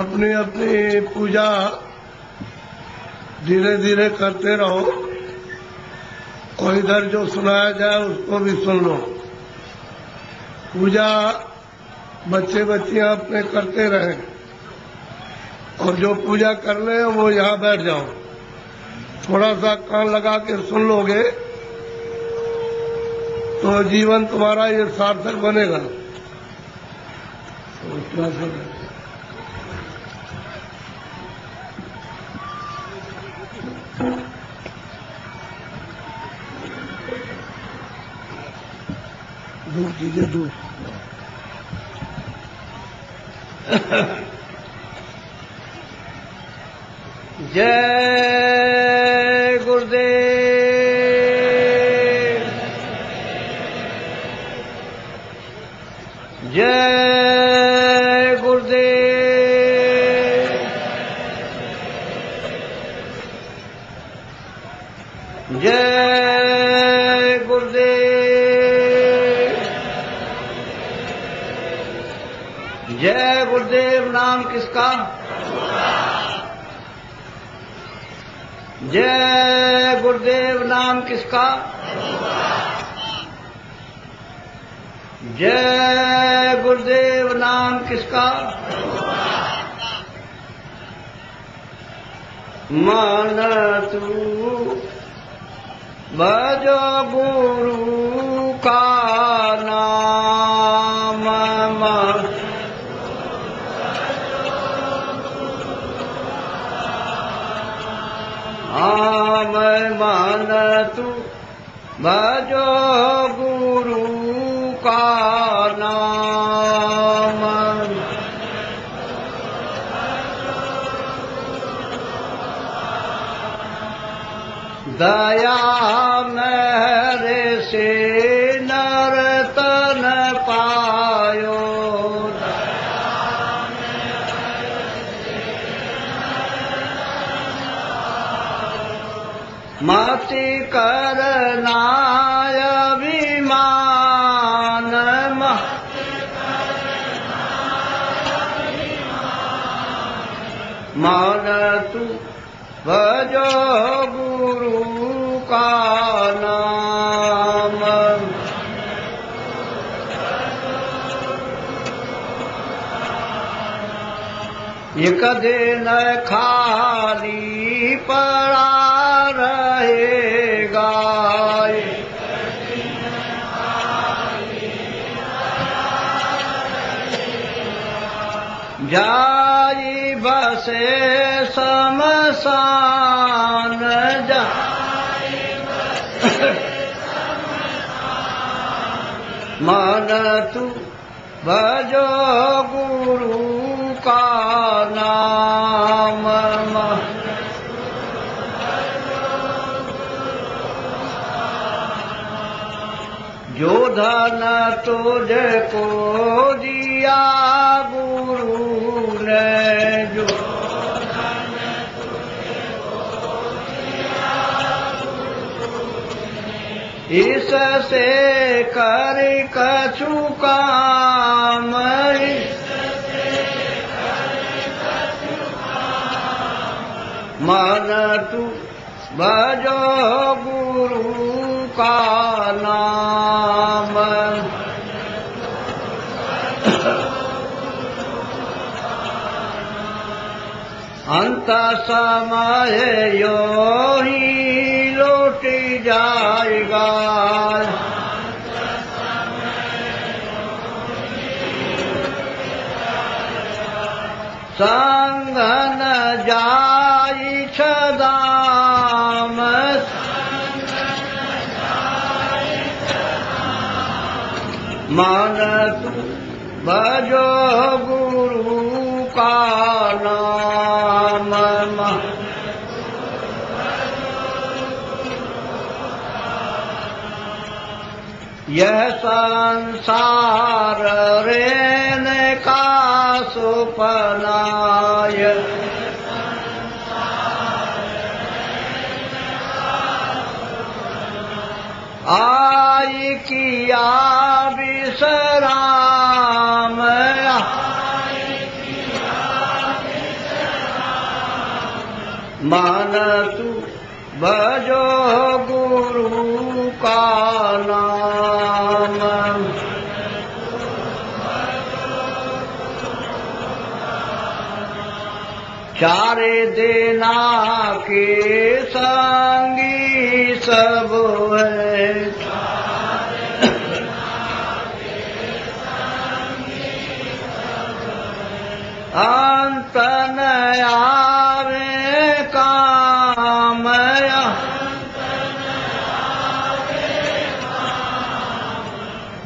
अपनी अपनी पूजा धीरे धीरे करते रहो और इधर जो सुनाया जाए उसको भी सुन लो। पूजा बच्चे बच्चियां अपने करते रहें और जो पूजा कर ले वो यहाँ बैठ जाओ। थोड़ा सा कान लगा के सुन लोगे तो जीवन तुम्हारा ये सार्थक बनेगा। दूर कीजिए, दूर। जय गुरुदेव, जय गुरुदेव, जय गुरुदेव, जय गुरुदेव। नाम किसका? जय गुरुदेव। नाम किसका? जय गुरुदेव। नाम किसका? मन तू भजो गुरु का नाम, मन तू भजो गुरु का नाम। दया मेरे से नरतन पायो, मति करना अभिमान, मन तू भजो गुरु का नाम। एक दिन खाली पड़ा रहेगा, जाई बसे शमशान, मन तू भजो गुरु का नाम। जो धन तुझको दिया गुरु ने, जो इससे कर कछु काम, मन तू भजो गुरु का नाम। अंत समय यो ही लौट जाएगा, संग न जाई छदाम, मन तू भजो गुरु का नाम। यह संसार रहने का सुपनाय, आई किया विश्राम, मानतु भजो गुरु का नाम। चारे देना के संगी सब है, अंत न आवे काम,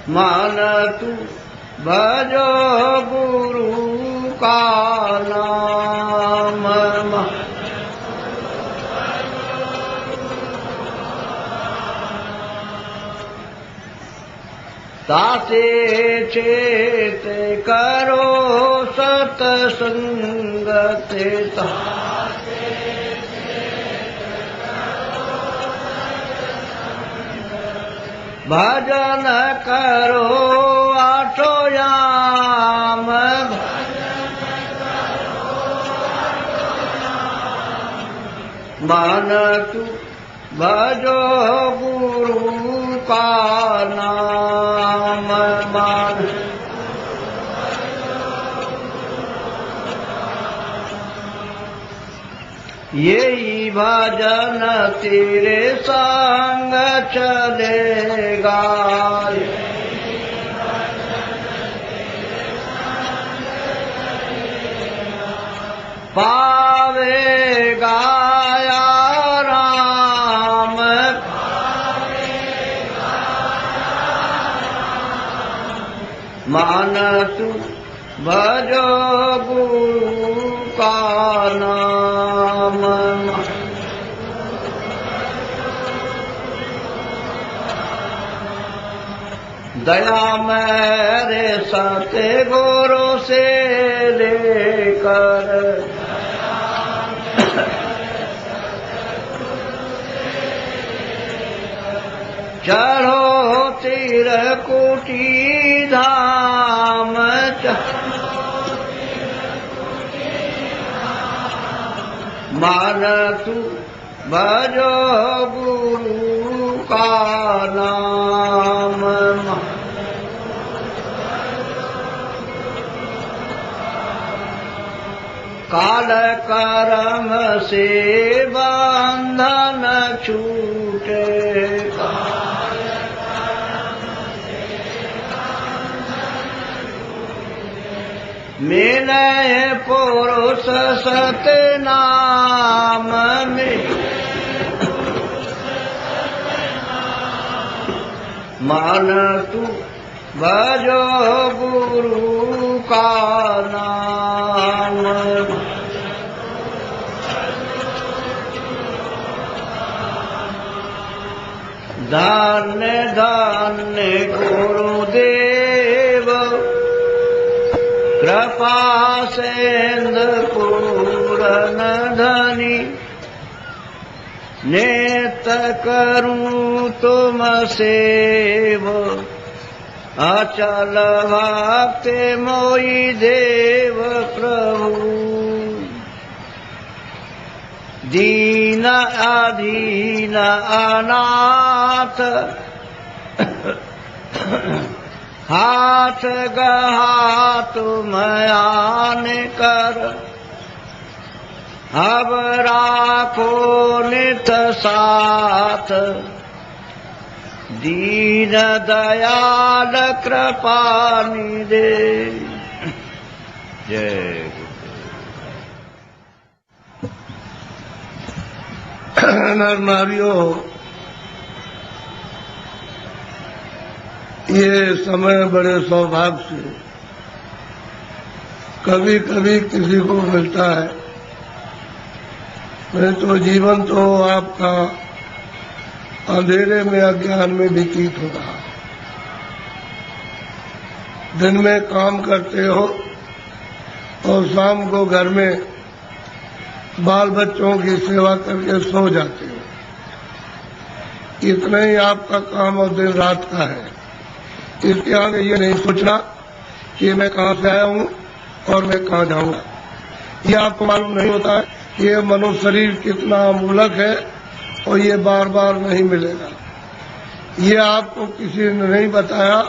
मानतु भजो गुरु का नाम। ताते चेत करो सतसंगते, भजन करो आठो याम, मानतु भजो गुरु का नाम। मान यही भजन तेरे संग चलेगा, पावेगा राम, मानतु भजो गुरु का नाम। दया मेरे सत्य गुरु से लेकर, चढ़ो तिरकुटी धाम, मानतु भजो गुरु का नाम। काल कर्म से बंधन छूटे, मिले पुरुष सतनाम में, मानतु भजो गुरु का नाम। धन्य धन्य गुरुदेव, कृपा सेंद्र पूरन धनी, नेत करूं तुम सेव, अचल भक्ति मोई देव प्रभु। दीन अधीन अनाथ, हाथ गहा तुम आन कर, अब राखो नित साथ, दीन दयाल कृपा निधे। जय नर नारियों, ये समय बड़े सौभाग्य से कभी कभी किसी को मिलता है, नहीं तो जीवन तो आपका अंधेरे में अज्ञान में व्यतीत हो रहा। दिन में काम करते हो और शाम को घर में बाल बच्चों की सेवा करके सो जाते हो। इतना ही आपका काम और दिन रात का है। इसके आगे ये नहीं सोचना कि मैं कहाँ से आया हूँ और मैं कहाँ जाऊँगा। ये आपको मालूम नहीं होता है कि ये मनुष्य शरीर कितना अमूलक है और ये बार बार नहीं मिलेगा। ये आपको किसी ने नहीं बताया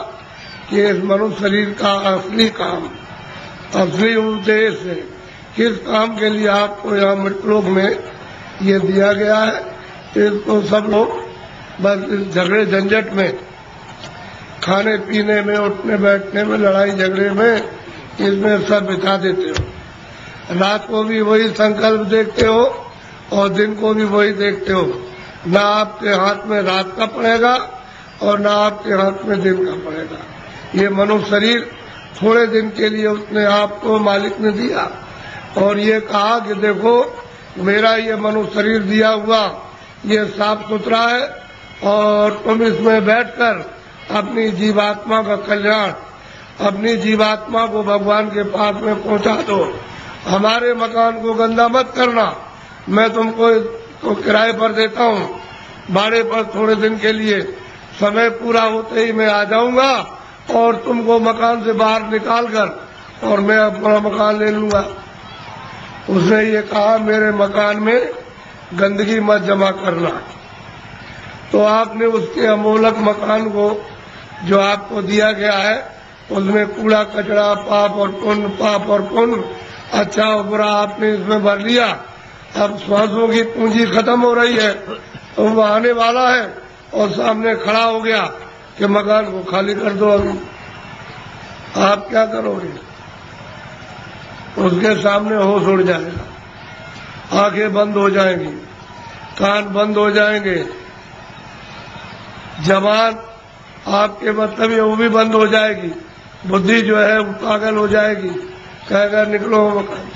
कि इस मनुष्य शरीर का असली काम, असली उद्देश्य है, किस काम के लिए आपको यहाँ मृतलोक में ये दिया गया है। इसको सब लोग बस झगड़े झंझट में, खाने पीने में, उठने बैठने में, लड़ाई झगड़े में, इसमें सब बिता देते हो। रात को भी वही संकल्प देखते हो और दिन को भी वही देखते हो। ना आपके हाथ में रात का पड़ेगा और ना आपके हाथ में दिन का पड़ेगा। ये मनुष्य शरीर थोड़े दिन के लिए उसने आपको मालिक ने दिया और ये कहा कि देखो मेरा ये मनुष्य शरीर दिया हुआ ये साफ सुथरा है और तुम इसमें बैठकर अपनी जीवात्मा का कल्याण, अपनी जीवात्मा को भगवान के पास में पहुंचा दो। हमारे मकान को गंदा मत करना, मैं तुमको तो किराए पर देता हूँ, भाड़े पर थोड़े दिन के लिए, समय पूरा होते ही मैं आ जाऊंगा और तुमको मकान से बाहर निकाल कर और मैं अपना मकान ले लूंगा। उसने ये कहा मेरे मकान में गंदगी मत जमा करना। तो आपने उसके अमूलक मकान को जो आपको दिया गया है उसमें कूड़ा कचरा, पाप और पुण्य, अच्छा और बुरा आपने इसमें भर लिया। अब श्वासों की पूंजी खत्म हो रही है तो वो आने वाला है और सामने खड़ा हो गया कि मकान को खाली कर दो। अभी आप क्या करोगे? उसके सामने होश उड़ जाएगा, आंखें बंद हो जाएंगी, कान बंद हो जाएंगे, जबान आपके मतलब ये वो भी बंद हो जाएगी, बुद्धि जो है वो पागल हो जाएगी, कहेगा निकलो मकान।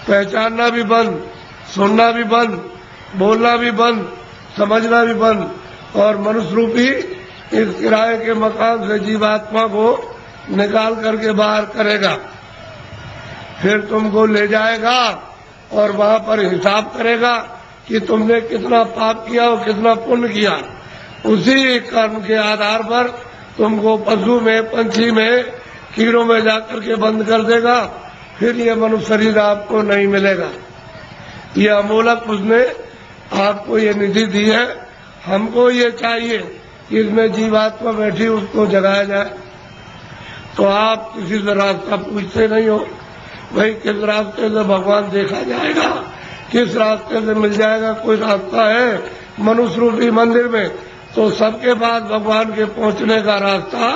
पहचानना भी बंद, सुनना भी बंद, बोलना भी बंद, समझना भी बंद और मनुष्य रूपी इस किराए के मकान से जीवात्मा को निकाल करके बाहर करेगा। फिर तुमको ले जाएगा और वहां पर हिसाब करेगा कि तुमने कितना पाप किया और कितना पुण्य किया। उसी कर्म के आधार पर तुमको पशु में, पंछी में, कीड़ों में जाकर के बंद कर देगा। फिर ये मनुष्य शरीर आपको नहीं मिलेगा। ये अमूलक उसने आपको ये निधि दी है। हमको ये चाहिए कि इसमें जीवात्मा बैठी उसको जगाया जाए। तो आप किसी से रास्ता पूछते नहीं हो, भाई किस रास्ते से भगवान देखा जाएगा, किस रास्ते से मिल जाएगा। कोई रास्ता है मनुष्य रूपी मंदिर में, तो सबके पास भगवान के पहुंचने का रास्ता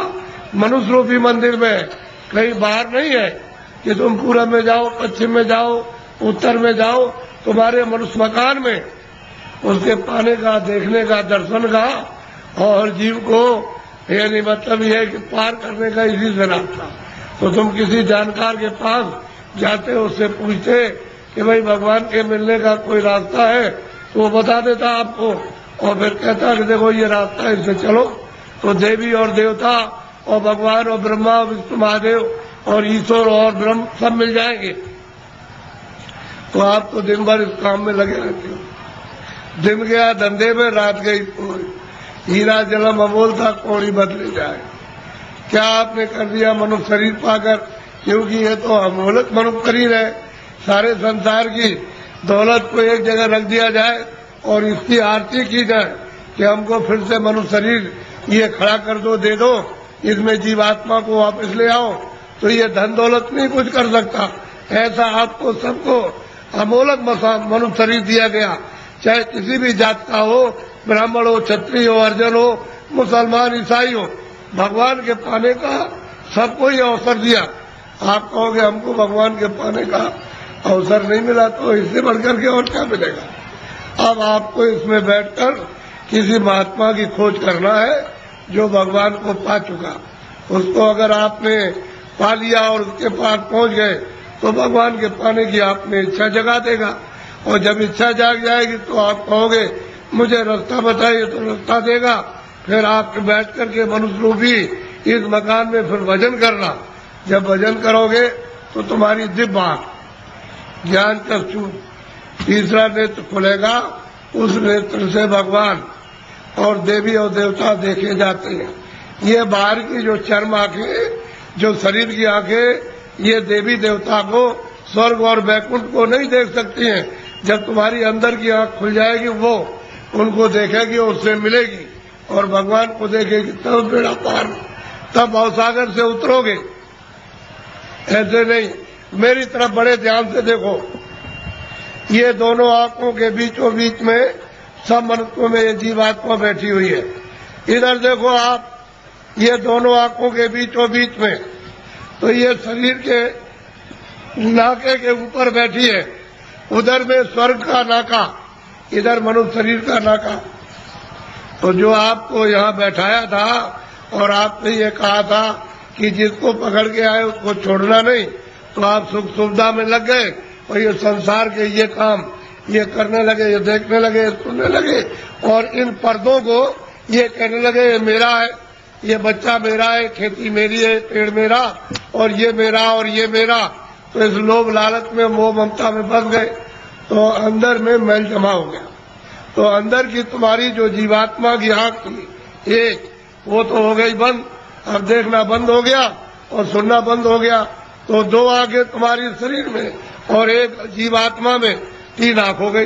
मनुष्य रूपी मंदिर में, कहीं बाहर नहीं है कि तुम पूरब में जाओ, पश्चिम में जाओ, उत्तर में जाओ। तुम्हारे मनुष्य मकान में उसके पाने का, देखने का, दर्शन का और जीव को यानी मतलब यह है कि पार करने का इसी से रास्ता। तो तुम किसी जानकार के पास जाते, उससे पूछते कि भाई भगवान के मिलने का कोई रास्ता है, तो वो बता देता आपको और फिर कहता कि देखो ये रास्ता है, इससे चलो। तो देवी और देवता और भगवान और ब्रह्मा, विष्णु, महादेव और ईश्वर और ब्रह्म सब मिल जाएंगे। तो आप तो दिन भर इस काम में लगे रहते हो। दिन गया धंधे में, रात गई पूरी। हीरा जलम अमोल था, कौड़ी बदले जाए। क्या आपने कर दिया मनुष्य शरीर पाकर? क्योंकि ये तो अमोलक मनुष्य शरीर है। सारे संसार की दौलत को एक जगह रख दिया जाए और इसकी आरती की जाए कि हमको फिर से मनुष्य शरीर ये खड़ा कर दो, दे दो, इसमें जीवात्मा को वापस ले आओ, तो ये धन दौलत नहीं कुछ कर सकता। ऐसा आपको सबको अमोलक मनुष्य शरीर दिया गया, चाहे किसी भी जात का हो, ब्राह्मण हो, क्षत्रिय हो, अर्जन हो, मुसलमान, ईसाई हो। भगवान के पाने का सबको ये अवसर दिया। आप कहोगे हमको भगवान के पाने का अवसर नहीं मिला, तो इससे बढ़कर के और क्या मिलेगा। अब आपको इसमें बैठकर किसी महात्मा की खोज करना है जो भगवान को पा चुका। उसको अगर आपने पा लिया और उसके पास पहुंच गए तो भगवान के पाने की आपने इच्छा जगा देगा। और जब इच्छा जाग जाएगी तो आप कहोगे मुझे रास्ता बताइए, तो रास्ता देगा। फिर आप बैठ करके मनुष्य रूपी इस मकान में फिर भजन करना। जब भजन करोगे तो तुम्हारी दिव्य आंख, ज्ञान चक्षु, तीसरा नेत्र खुलेगा। उस नेत्र से भगवान और देवी और देवता देखे जाते हैं। ये बाहर की जो चर्म आंखें, जो शरीर की आंखें, ये देवी देवता को, स्वर्ग और वैकुंठ को नहीं देख सकती हैं, जब तुम्हारी अंदर की आंख खुल जाएगी वो उनको देखेगी और उससे मिलेगी और भगवान को देखेगी, तब बेड़ा पार, तब भवसागर से उतरोगे। ऐसे नहीं। मेरी तरफ बड़े ध्यान से देखो, ये दोनों आंखों के बीचों बीच में सब मनुष्यों में ये जीवात्मा बैठी हुई है। इधर देखो आप, ये दोनों आंखों के बीचों बीच में, तो ये शरीर के नाके के ऊपर बैठी है, उधर में स्वर्ग का नाका, इधर मनुष्य शरीर का नाका। तो जो आपको यहाँ बैठाया था और आपने ये कहा था कि जिसको पकड़ के आए उसको छोड़ना नहीं, तो आप सुख सुविधा में लग गए और ये संसार के ये काम ये करने लगे, ये देखने लगे, सुनने लगे और इन पर्दों को ये कहने लगे ये मेरा है, ये बच्चा मेरा है, खेती मेरी है, पेड़ मेरा और ये मेरा और ये मेरा। तो इस लोभ लालच में मोह ममता में फंस गए, तो अंदर में मैल जमा हो गया। तो अंदर की तुम्हारी जो जीवात्मा की आंख थी एक, वो तो हो गई बंद, अब देखना बंद हो गया और सुनना बंद हो गया। तो दो आंखें तुम्हारी शरीर में और एक जीवात्मा में, तीन आंख हो गई।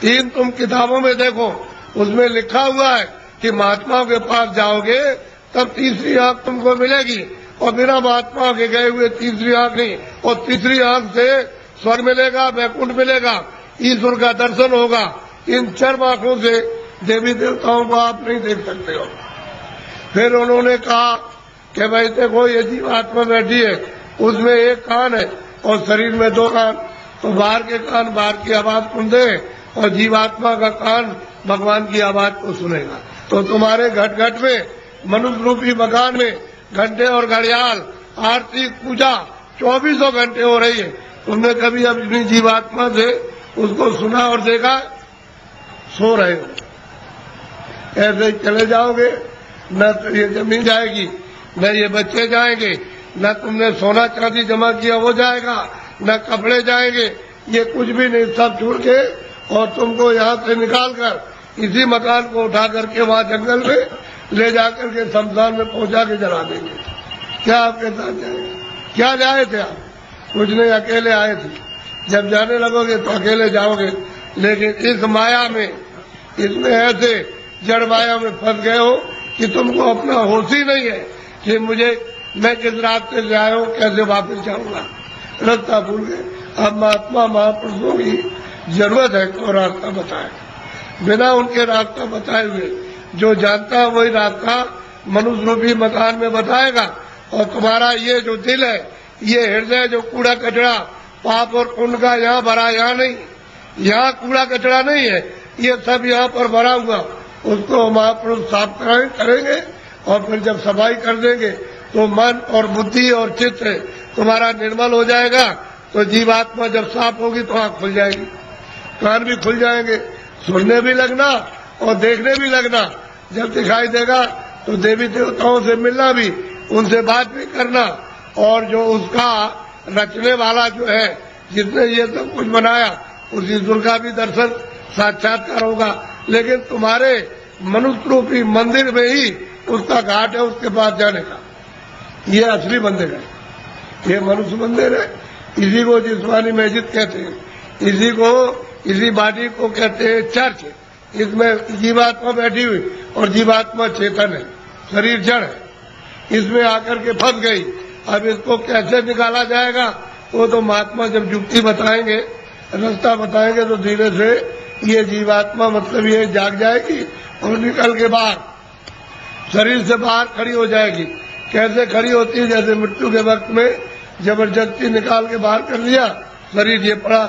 तीन तुम किताबों में देखो, उसमें लिखा हुआ है कि महात्माओं के पास जाओगे तब तीसरी आंख तुमको मिलेगी, और बिना महात्मा के गए हुए तीसरी आंख नहीं। और तीसरी आंख से स्वर्ग मिलेगा, वैकुंठ मिलेगा, ईश्वर का दर्शन होगा। इन चर्म आंखों से देवी देवताओं को आप नहीं देख सकते हो। फिर उन्होंने कहा कि भाई देखो ये जीवात्मा बैठी है, उसमें एक कान है और शरीर में दो कान, तो बाहर के कान बाहर की आवाज सुनते हैं और जीवात्मा का कान भगवान की आवाज को सुनेगा। तो तुम्हारे घट घट में, मनुष्य रूपी मकान में घंटे और घड़ियाल, आरती, पूजा 24 घंटे हो रही है। तुमने कभी अपनी जीवात्मा से उसको सुना और देखा? सो रहे हो, ऐसे ही चले जाओगे, न तो ये जमीन जाएगी, न ये बच्चे जाएंगे, न तुमने सोना चांदी जमा किया वो जाएगा, न कपड़े जाएंगे, ये कुछ भी नहीं, सब छोड़ के और तुमको यहाँ से निकाल कर इसी मकान को उठा करके वहाँ जंगल में ले जाकर के शमशान में पहुंचा के जला देंगे। क्या आपके साथ जाएंगे? क्या जाए थे आप? कुछ नहीं, अकेले आए थे। जब जाने लगोगे तो अकेले जाओगे, लेकिन इस माया में, इसमें ऐसे जड़ माया में फंस गए हो कि तुमको अपना होश ही नहीं है कि मैं किस रास्ते से आया हूँ, कैसे वापस जाऊंगा, रास्ता भूल गए। अब महात्मा महापुरुषों की जरूरत है तो रास्ता बताए, बिना उनके रास्ता बताए हुए जो जानता है वही रास्ता मनुष्य रूपी मकान में बताएगा। और तुम्हारा ये जो दिल है, ये हृदय जो कूड़ा कचरा पाप और पुण्य का यहाँ भरा, यहाँ नहीं, यहाँ कूड़ा कचरा नहीं है, ये सब यहाँ पर भरा हुआ, उसको महापुरुष साफ करेंगे और फिर जब सफाई कर देंगे तो मन और बुद्धि और चित्त तुम्हारा निर्मल हो जाएगा। तो जीवात्मा जब साफ होगी तो आँख खुल जाएगी, कान भी खुल जाएंगे, सुनने भी लगना और देखने भी लगना। जब दिखाई देगा तो देवी देवताओं से मिलना भी, उनसे बात भी करना, और जो उसका रचने वाला जो है, जिसने ये सब कुछ बनाया, उस ईश्वर का भी दर्शन साक्षात्कार होगा। लेकिन तुम्हारे मनुष्य रूपी मंदिर में ही उसका घाट है, उसके पास जाने का। ये असली मंदिर है, ये मनुष्य मंदिर है। इसी को जिस्मानी मस्जिद कहते हैं, इसी बाडी को कहते हैं चर्च। इसमें जीवात्मा बैठी हुई और जीवात्मा चेतन है, शरीर जड़ है, इसमें आकर के फंस गई। अब इसको कैसे निकाला जाएगा वो तो महात्मा जब युक्ति बताएंगे, रास्ता बताएंगे, तो धीरे से ये जीवात्मा मतलब ये जाग जाएगी और निकल के बाहर शरीर से बाहर खड़ी हो जाएगी। कैसे खड़ी होती है? जैसे मृत्यु के वक्त में जबरदस्ती निकाल के बाहर कर लिया, शरीर ये पड़ा।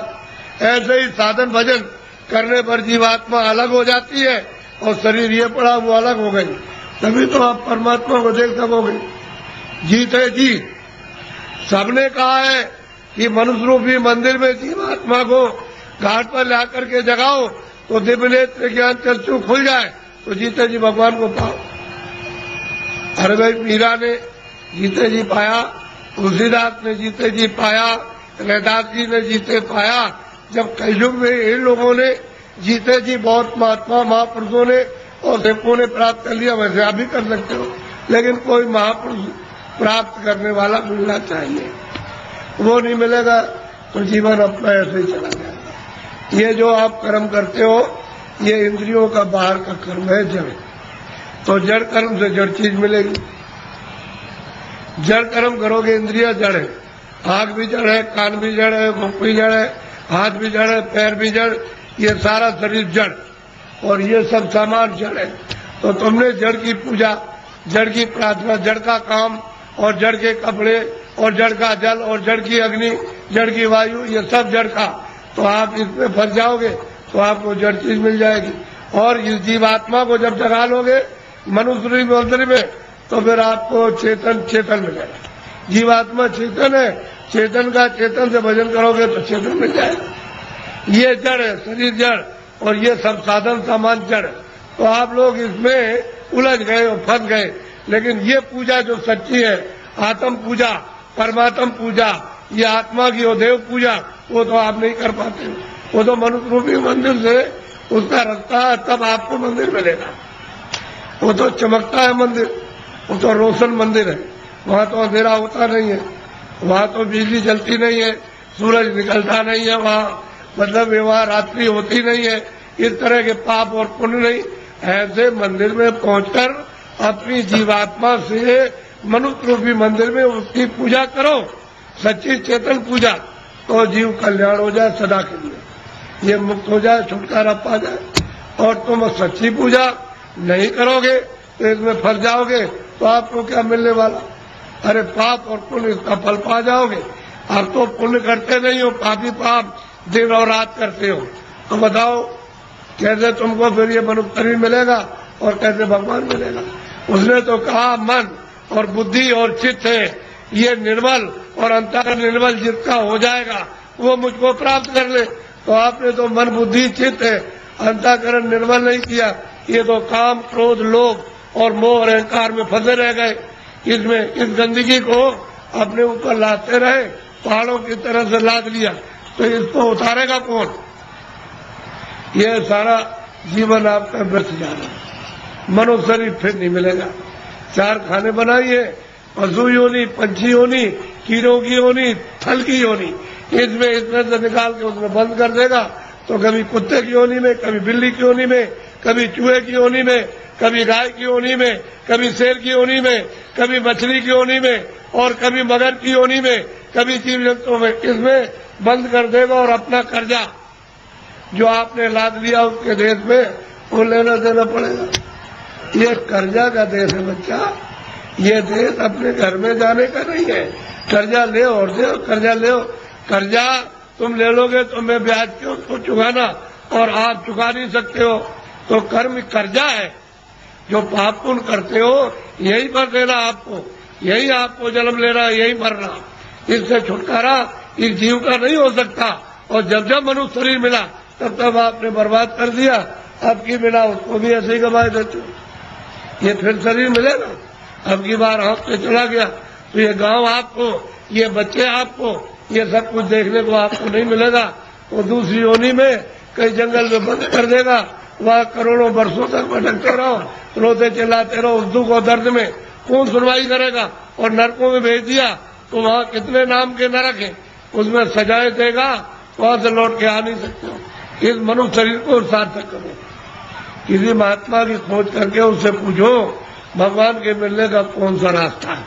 ऐसे ही साधन भजन करने पर जीवात्मा अलग हो जाती है और शरीर ये पड़ा वो अलग हो गई, तभी तो आप परमात्मा को देख सकोगे। जीते जी सबने कहा है कि मनुष्य रूपी मंदिर में जीवात्मा को घाट पर लाकर के जगाओ तो दिव्य नेत्र ज्ञान चक्षु खुल जाए, तो जीते जी भगवान को पाओ। अरे भाई, मीरा ने जीते जी पाया, तुलसीदास ने जीते जी पाया, रैदास जी ने जीते पाया। जब कलयुग में इन लोगों ने जीते जी बहुत महात्मा महापुरुषों ने और सेवकों ने प्राप्त कर लिया, वैसे आप भी कर सकते हो। लेकिन कोई महापुरुष प्राप्त करने वाला मिलना चाहिए, वो नहीं मिलेगा तो जीवन अपना ऐसे ही चला जाएगा। ये जो आप कर्म करते हो ये इंद्रियों का बाहर का कर्म है, जड़। तो जड़ कर्म से जड़ चीज मिलेगी। जड़ कर्म करोगे, इंद्रिया जड़ है, आंख भी जड़ है, कान भी जड़ है, मुख भी जड़ है, हाथ भी जड़ है, पैर भी जड़, ये सारा शरीर जड़ और ये सब सामान जड़ है। तो तुमने जड़ की पूजा, जड़ की प्रार्थना, जड़ का काम और जड़ के कपड़े और जड़ का जल और जड़ की अग्नि, जड़ की वायु, ये सब जड़ का, तो आप इसमें फंस जाओगे तो आपको जड़ चीज मिल जाएगी। और इस जीवात्मा को जब जगा लोगे मनुष्य मंदिर में तो फिर आपको चेतन चेतन मिलेगा। जीवात्मा चेतन है, चेतन का चेतन से भजन करोगे तो चेतन मिल जाएगा। ये जड़ है, शरीर जड़ और ये सब साधन सामान जड़। तो आप लोग इसमें उलझ गए और फंस गए। लेकिन ये पूजा जो सच्ची है, आत्म पूजा, परमात्म पूजा, ये आत्मा की देव पूजा, वो तो आप नहीं कर पाते। वो तो मनुष्य रूपी मंदिर से उसका रास्ता है, तब आपको मंदिर मिलेगा। वो तो चमकता है मंदिर, वो तो रोशन मंदिर है। वहाँ तो अंधेरा होता नहीं है, वहाँ तो बिजली जलती नहीं है, सूरज निकलता नहीं है, वहाँ मतलब वहाँ रात्रि होती नहीं है, इस तरह के पाप और पुण्य नहीं। ऐसे मंदिर में पहुंचकर अपनी जीवात्मा से मनुष्य रूपी मंदिर में उसकी पूजा करो, सच्ची चेतन पूजा, तो जीव कल्याण हो जाए सदा के लिए, ये मुक्त हो जाए, छुटकारा पा जाए। और तुम सच्ची पूजा नहीं करोगे तो इसमें फंस जाओगे, तो आपको क्या मिलने वाला? अरे पाप और पुण्य इसका फल पा जाओगे। आप तो पुण्य करते नहीं हो, पापी पाप दिन और रात करते हो। तो बताओ कैसे तुमको फिर ये मनुष्य शरीर मिलेगा और कैसे भगवान मिलेगा? उसने तो कहा मन और बुद्धि और चित्त है ये निर्मल, और अंतःकरण निर्मल जिसका हो जाएगा वो मुझको प्राप्त कर ले। तो आपने तो मन बुद्धि चित्त है, अंतःकरण निर्मल नहीं किया। ये तो काम क्रोध लोभ और मोह और अहंकार में फंसे रह गए। इसमें इस गंदगी को अपने ऊपर लाते रहे, पहाड़ों की तरह से लाद लिया, तो इसको उतारेगा कौन? ये सारा जीवन आपका व्यर्थ जा रहा है। मनुष्य शरीर फिर नहीं मिलेगा। चार खाने बनाइए, पशु योनि, पंछी योनि, कीड़ों की योनि, फल की योनि, इसमें से निकाल के उसमें बंद कर देगा। तो कभी कुत्ते की योनि में, कभी बिल्ली की योनि में, कभी चूहे की योनि में, कभी गाय की योनि में, कभी शेर की योनि में, कभी मछली की योनि में, और कभी मगर की योनि में, कभी जीव जंतुओं में, इसमें बंद कर देगा। और अपना कर्जा जो आपने लाद लिया उसके देश में वो लेना देना पड़ेगा। ये कर्जा का देश है बच्चा, ये देश अपने घर में जाने का नहीं है। कर्जा ले और दे, कर्जा ले, कर्जा तुम ले लोगे तो मैं ब्याज क्यों उसको चुकाना, और आप चुका नहीं सकते हो। तो कर्म कर्जा है, जो पाप पुण्य करते हो यही पर देना आपको, यही आपको जन्म लेना, यही मरना। इससे छुटकारा इस जीव का नहीं हो सकता। और जब जब मनुष्य शरीर मिला तब तब आपने बर्बाद कर दिया। अब की मिला उसको भी ऐसे ही गवाए देते हो। ये फिर शरीर मिलेगा, अब की बार हाथ से चला गया तो ये गांव आपको, ये बच्चे आपको, ये सब कुछ देखने को आपको नहीं मिलेगा। तो दूसरी योनि में कई जंगल में बंद कर देगा, वहाँ करोड़ों वर्षों तक भटकते रहो, रोते चिल्लाते रहो, उस दुख और दर्द में कौन सुनवाई करेगा? और नरकों में भेज दिया तो वहाँ कितने नाम के नरक हैं, उसमें सजाएं देगा, वहां से लौट के आ नहीं सकते हो। इस मनुष्य शरीर को सार्थक करो। किसी महात्मा की खोज करके उससे पूछो भगवान के मिलने का कौन सा रास्ता है,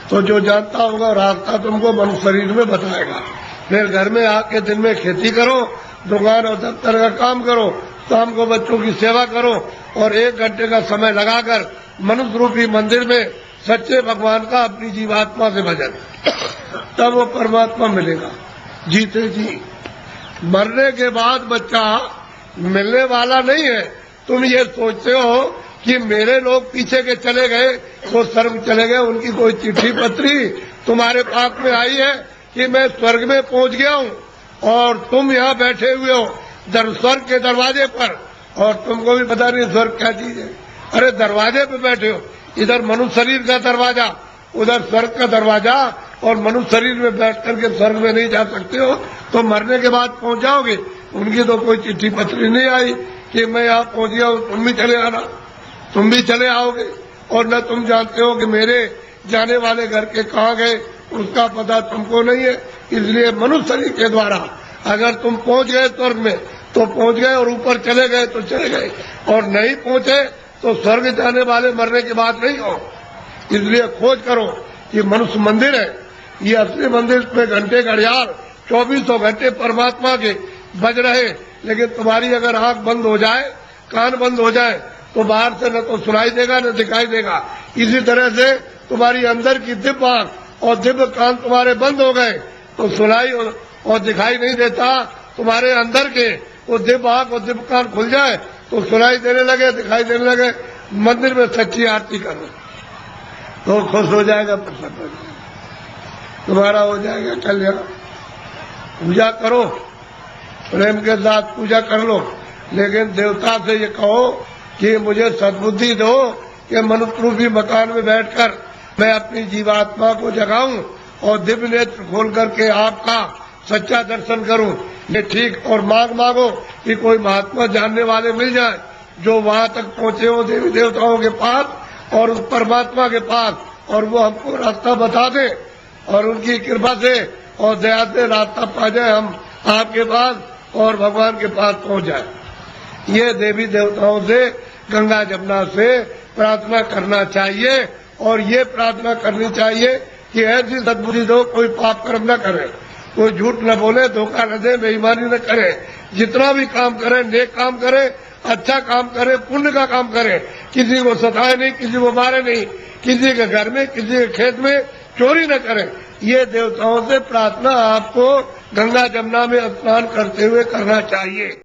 तो जो जानता होगा रास्ता तुमको मनुष्य शरीर में बताएगा। फिर घर में आके दिन में खेती करो, दुकान और दफ्तर का काम करो, शाम को बच्चों की सेवा करो, और 1 घंटे का समय लगाकर मनुष्य रूपी मंदिर में सच्चे भगवान का अपनी जीवात्मा से भजन, तब वो परमात्मा मिलेगा जीते जी। मरने के बाद बच्चा मिलने वाला नहीं है। तुम ये सोचते हो कि मेरे लोग पीछे के चले गए, वो स्वर्ग चले गए, उनकी कोई चिट्ठी पत्री तुम्हारे पास में आई है कि मैं स्वर्ग में पहुंच गया हूँ, और तुम यहाँ बैठे हुए हो स्वर्ग के दरवाजे पर, और तुमको भी पता नहीं स्वर्ग क्या चीज है। अरे दरवाजे पे बैठे हो, इधर मनुष्य शरीर का दरवाजा, उधर स्वर्ग का दरवाजा, और मनुष्य शरीर में बैठ करके स्वर्ग में नहीं जा सकते हो, तो मरने के बाद पहुंच जाओगे। उनकी तो कोई चिट्ठी पत्री नहीं आई कि मैं यहाँ पहुंच गया हूँ, तुम भी चले आना, तुम भी चले आओगे। और न तुम जानते हो कि मेरे जाने वाले घर के कहाँ गए, उसका पता तुमको नहीं है। इसलिए मनुष्य शरीर के द्वारा अगर तुम पहुंच गए स्वर्ग में तो पहुंच गए, और ऊपर चले गए तो चले गए, और नहीं पहुंचे तो स्वर्ग जाने वाले मरने की बात नहीं हो। इसलिए खोज करो। ये मनुष्य मंदिर है, ये असली मंदिर में घंटे घड़ियाल 2400 घंटे परमात्मा के बज रहे। लेकिन तुम्हारी अगर आंख बंद हो जाए, कान बंद हो जाए, तो बाहर से न तो सुनाई देगा न दिखाई देगा। इसी तरह से तुम्हारी अंदर की दिव्य आंख और दिव्य कान तुम्हारे बंद हो गए तो सुनाई और दिखाई नहीं देता। तुम्हारे अंदर के वो दिव्य आंख और दिव्य कान खुल जाए तो सुनाई देने लगे, दिखाई देने लगे, मंदिर में सच्ची आरती करो तो खुश हो जाएगा, प्रसन्न हो जाएगा, तुम्हारा हो जाएगा कल्याण। पूजा करो, प्रेम के साथ पूजा कर लो, लेकिन देवता से ये कहो कि मुझे सद्बुद्धि दो कि मनुष्य रूपी मकान में बैठकर मैं अपनी जीवात्मा को जगाऊं और दिव्य नेत्र खोल करके आपका सच्चा दर्शन करूं। ये ठीक, और मांगो कि कोई महात्मा जानने वाले मिल जाए जो वहां तक पहुंचे हो देवी देवताओं के पास और उस परमात्मा के पास, और वो हमको रास्ता बता दे, और उनकी कृपा से और दया से रास्ता पा जाए हम आपके पास और भगवान के पास पहुंच जाए। ये देवी देवताओं से, गंगा जमुना से प्रार्थना करना चाहिए, और ये प्रार्थना करनी चाहिए कि ऐसी सद्बुद्धि दो, कोई पाप कर्म न करे, कोई झूठ न बोले, धोखा न दे, बेईमानी न करे, जितना भी काम करे नेक काम करे, अच्छा काम करे, पुण्य का काम करे, किसी को सताए नहीं, किसी को मारे नहीं, किसी के घर में, किसी के खेत में चोरी न करे। ये देवताओं से प्रार्थना आपको गंगा जमुना में स्नान करते हुए करना चाहिए।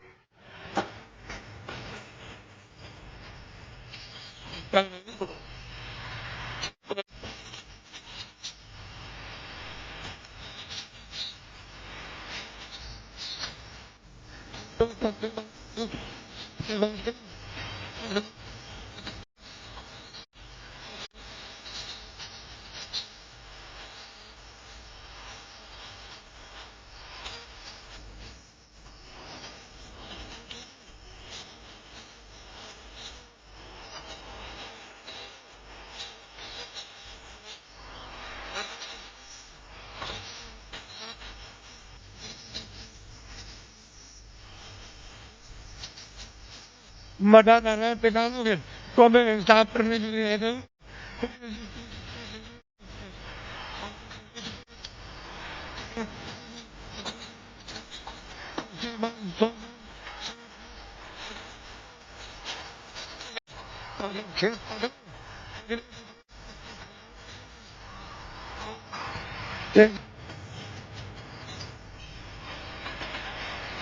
मदद है पिता को भी इंसाफ करने के लिए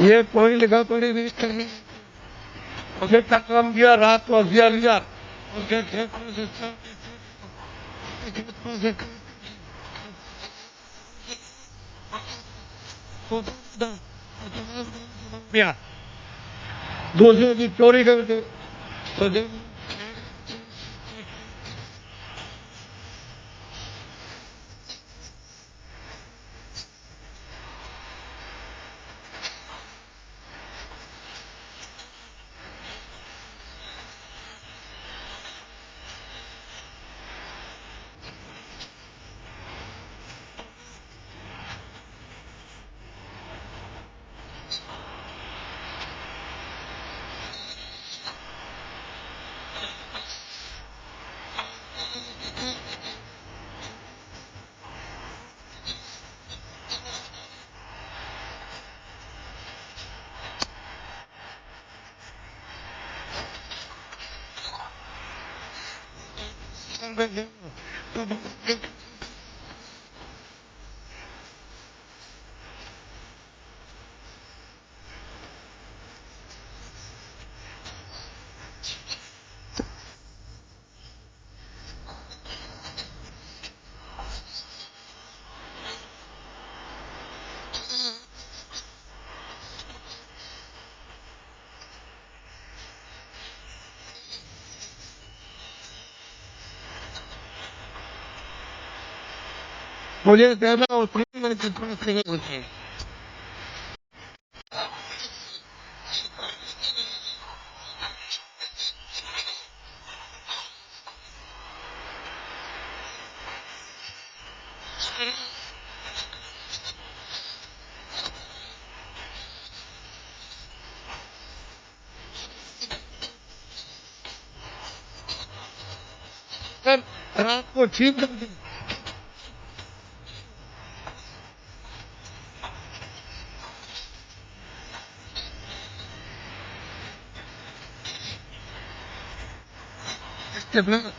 ये कोई लिखा पड़ी भी करनी, उसे काम किया, रात को अभिया लिया, उनके खेत में दूसरे की चोरी करके मुझे कहना और होते रात को छीन कर दी। इसके बाद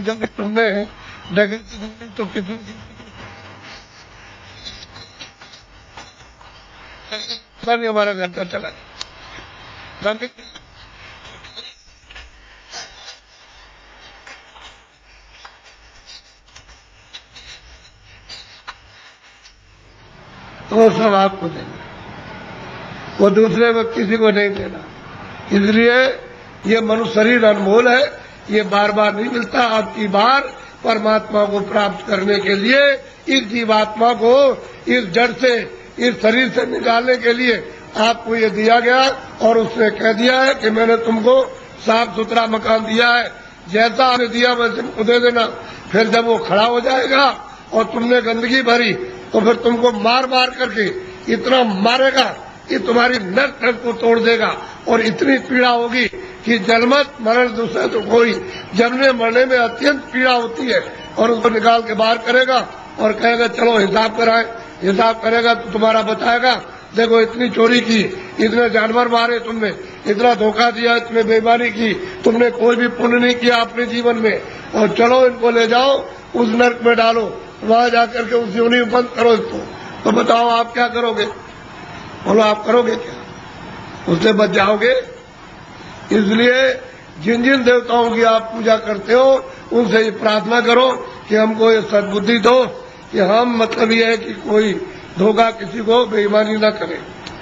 जब तुमने डगे तो कितनी नहीं हमारा घंटा चला वो सब आपको देना, वो दूसरे को किसी को नहीं देना। इसलिए ये मनुष्य शरीर अनमोल है, ये बार बार नहीं मिलता। आपकी बार परमात्मा को प्राप्त करने के लिए इस जीवात्मा को इस जड़ से, इस शरीर से निकालने के लिए आपको ये दिया गया। और उसने कह दिया है कि मैंने तुमको साफ सुथरा मकान दिया है, जैसा आपने दिया वैसे तुमको दे देना। फिर जब वो खड़ा हो जाएगा और तुमने गंदगी भरी तो फिर तुमको मार मार करके इतना मारेगा कि तुम्हारी नस नस को तोड़ देगा और इतनी पीड़ा होगी कि जन्मत मरण दूसरा तो कोई, जन्मने मरने में अत्यंत पीड़ा होती है। और उसको निकाल के बाहर करेगा और कहेगा चलो हिसाब कराए। हिसाब करेगा तो तुम्हारा बताएगा देखो इतनी चोरी की, इतने जानवर मारे तुमने, इतना धोखा दिया, इतने बेईमानी की, तुमने कोई भी पुण्य नहीं किया अपने जीवन में, और चलो इनको ले जाओ उस नर्क में डालो, वहां जाकर के उस योनि में बंद करो इसको। तो बताओ आप क्या करोगे? बोलो आप करोगे क्या? उससे बच जाओगे? इसलिए जिन जिन देवताओं की आप पूजा करते हो उनसे ये प्रार्थना करो कि हमको ये सद्बुद्धि दो कि हम मतलब ये है कि कोई धोखा किसी को बेईमानी न करे,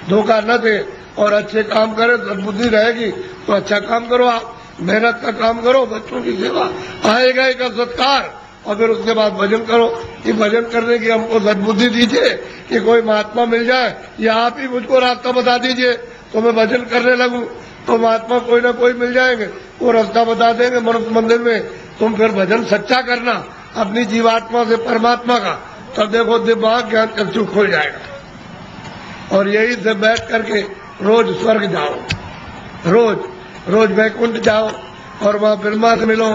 धोखा न दे और अच्छे काम करे। सद्बुद्धि रहेगी तो अच्छा काम करो, आप मेहनत का काम करो, बच्चों की सेवा, आएगा एक सत्कार, और फिर उसके बाद भजन करो। कि भजन करने की हमको सद्बुद्धि दीजिए कि कोई महात्मा मिल जाए या आप ही मुझको रास्ता बता दीजिए तो मैं भजन करने लगूं। तो महात्मा कोई ना कोई मिल जाएंगे, वो रास्ता बता देंगे मनुष्य मंदिर में। तुम फिर भजन सच्चा करना अपनी जीवात्मा से परमात्मा का, तब देखो दिमाग ज्ञान चक्षु खुल जाएगा। और यही से बैठ करके रोज स्वर्ग जाओ, रोज रोज वैकुंठ जाओ और वहां ब्रह्मा से मिलो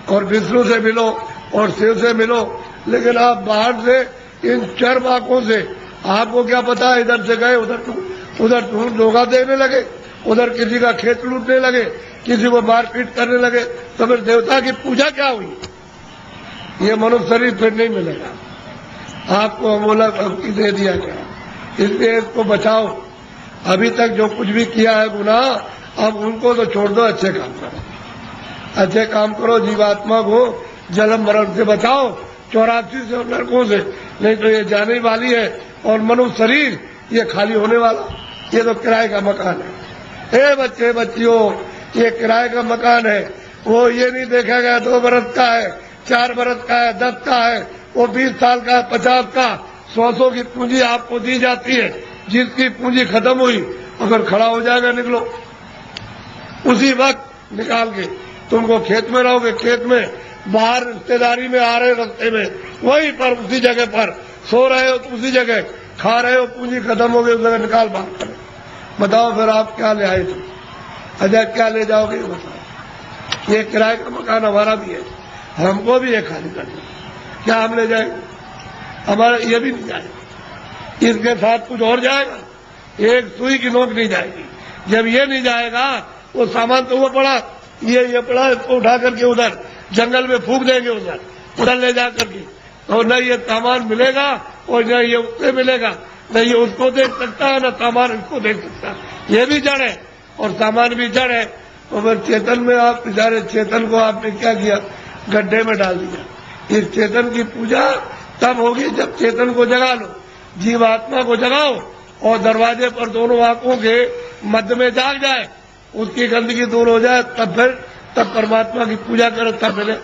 और विष्णु से मिलो और शिव से मिलो। लेकिन आप बाहर से इन चर बाकों से आपको क्या पता, इधर से गए उधर धोखा देने लगे, उधर किसी का खेत लूटने लगे, किसी को मारपीट करने लगे, तो फिर देवता की पूजा क्या हुई? ये मनुष्य शरीर फिर नहीं मिलेगा। आपको अमोलक भक्ति दे दिया गया, इसलिए इसको बचाओ। अभी तक जो कुछ भी किया है गुनाह, अब उनको तो छोड़ दो, अच्छे काम करो, अच्छे काम करो। जीवात्मा को जन्म मरण से बचाओ, 84 से नरकों से, नहीं तो ये जाने वाली है। और मनुष्य शरीर ये खाली होने वाला, ये तो किराए का मकान है। ए बच्चे बच्चियों, ये किराए का मकान है, वो ये नहीं देखा गया 2 बरस का है, 4 बरस का है, 10 का है, वो 20 साल का, 50 का, 100 की पूंजी आपको दी जाती है। जिसकी पूंजी खत्म हुई अगर खड़ा हो जाएगा, निकलो उसी वक्त निकाल के। तुमको खेत में रहोगे, खेत में, बाहर रिश्तेदारी में आ रहे रास्ते में, वहीं पर उसी जगह पर सो रहे हो, उसी जगह खा रहे हो, पूंजी खत्म हो गई, उस जगह निकाल बाहर करो। बताओ फिर आप क्या ले आए थे? अजय क्या ले जाओगे? बताओ। ये किराए का मकान हमारा भी है, हमको भी ये खाली करना, क्या हम ले जाएंगे? हमारा ये भी नहीं जाएगा, इसके साथ कुछ और जाएगा, एक सुई की नोक नहीं जाएगी। जब ये नहीं जाएगा, वो सामान तो वो पड़ा, ये पड़ा, इसको उठा करके उधर जंगल में फूंक देंगे, उधर ले जा करके, और न ये सामान मिलेगा और न ये उससे मिलेगा, न ये उसको देख सकता है, न सामान इसको देख सकता है। ये भी जड़ है और सामान भी जड़ है। तो फिर चेतन में आप बेचारे चेतन को आपने क्या किया? गड्ढे में डाल दिया। इस चेतन की पूजा तब होगी जब चेतन को जगा लो, जीवात्मा को जगाओ और दरवाजे पर दोनों आंखों के मध्य में जाग जाए, उसकी गंदगी दूर हो जाए, तब परमात्मा की पूजा करो, तब मिले।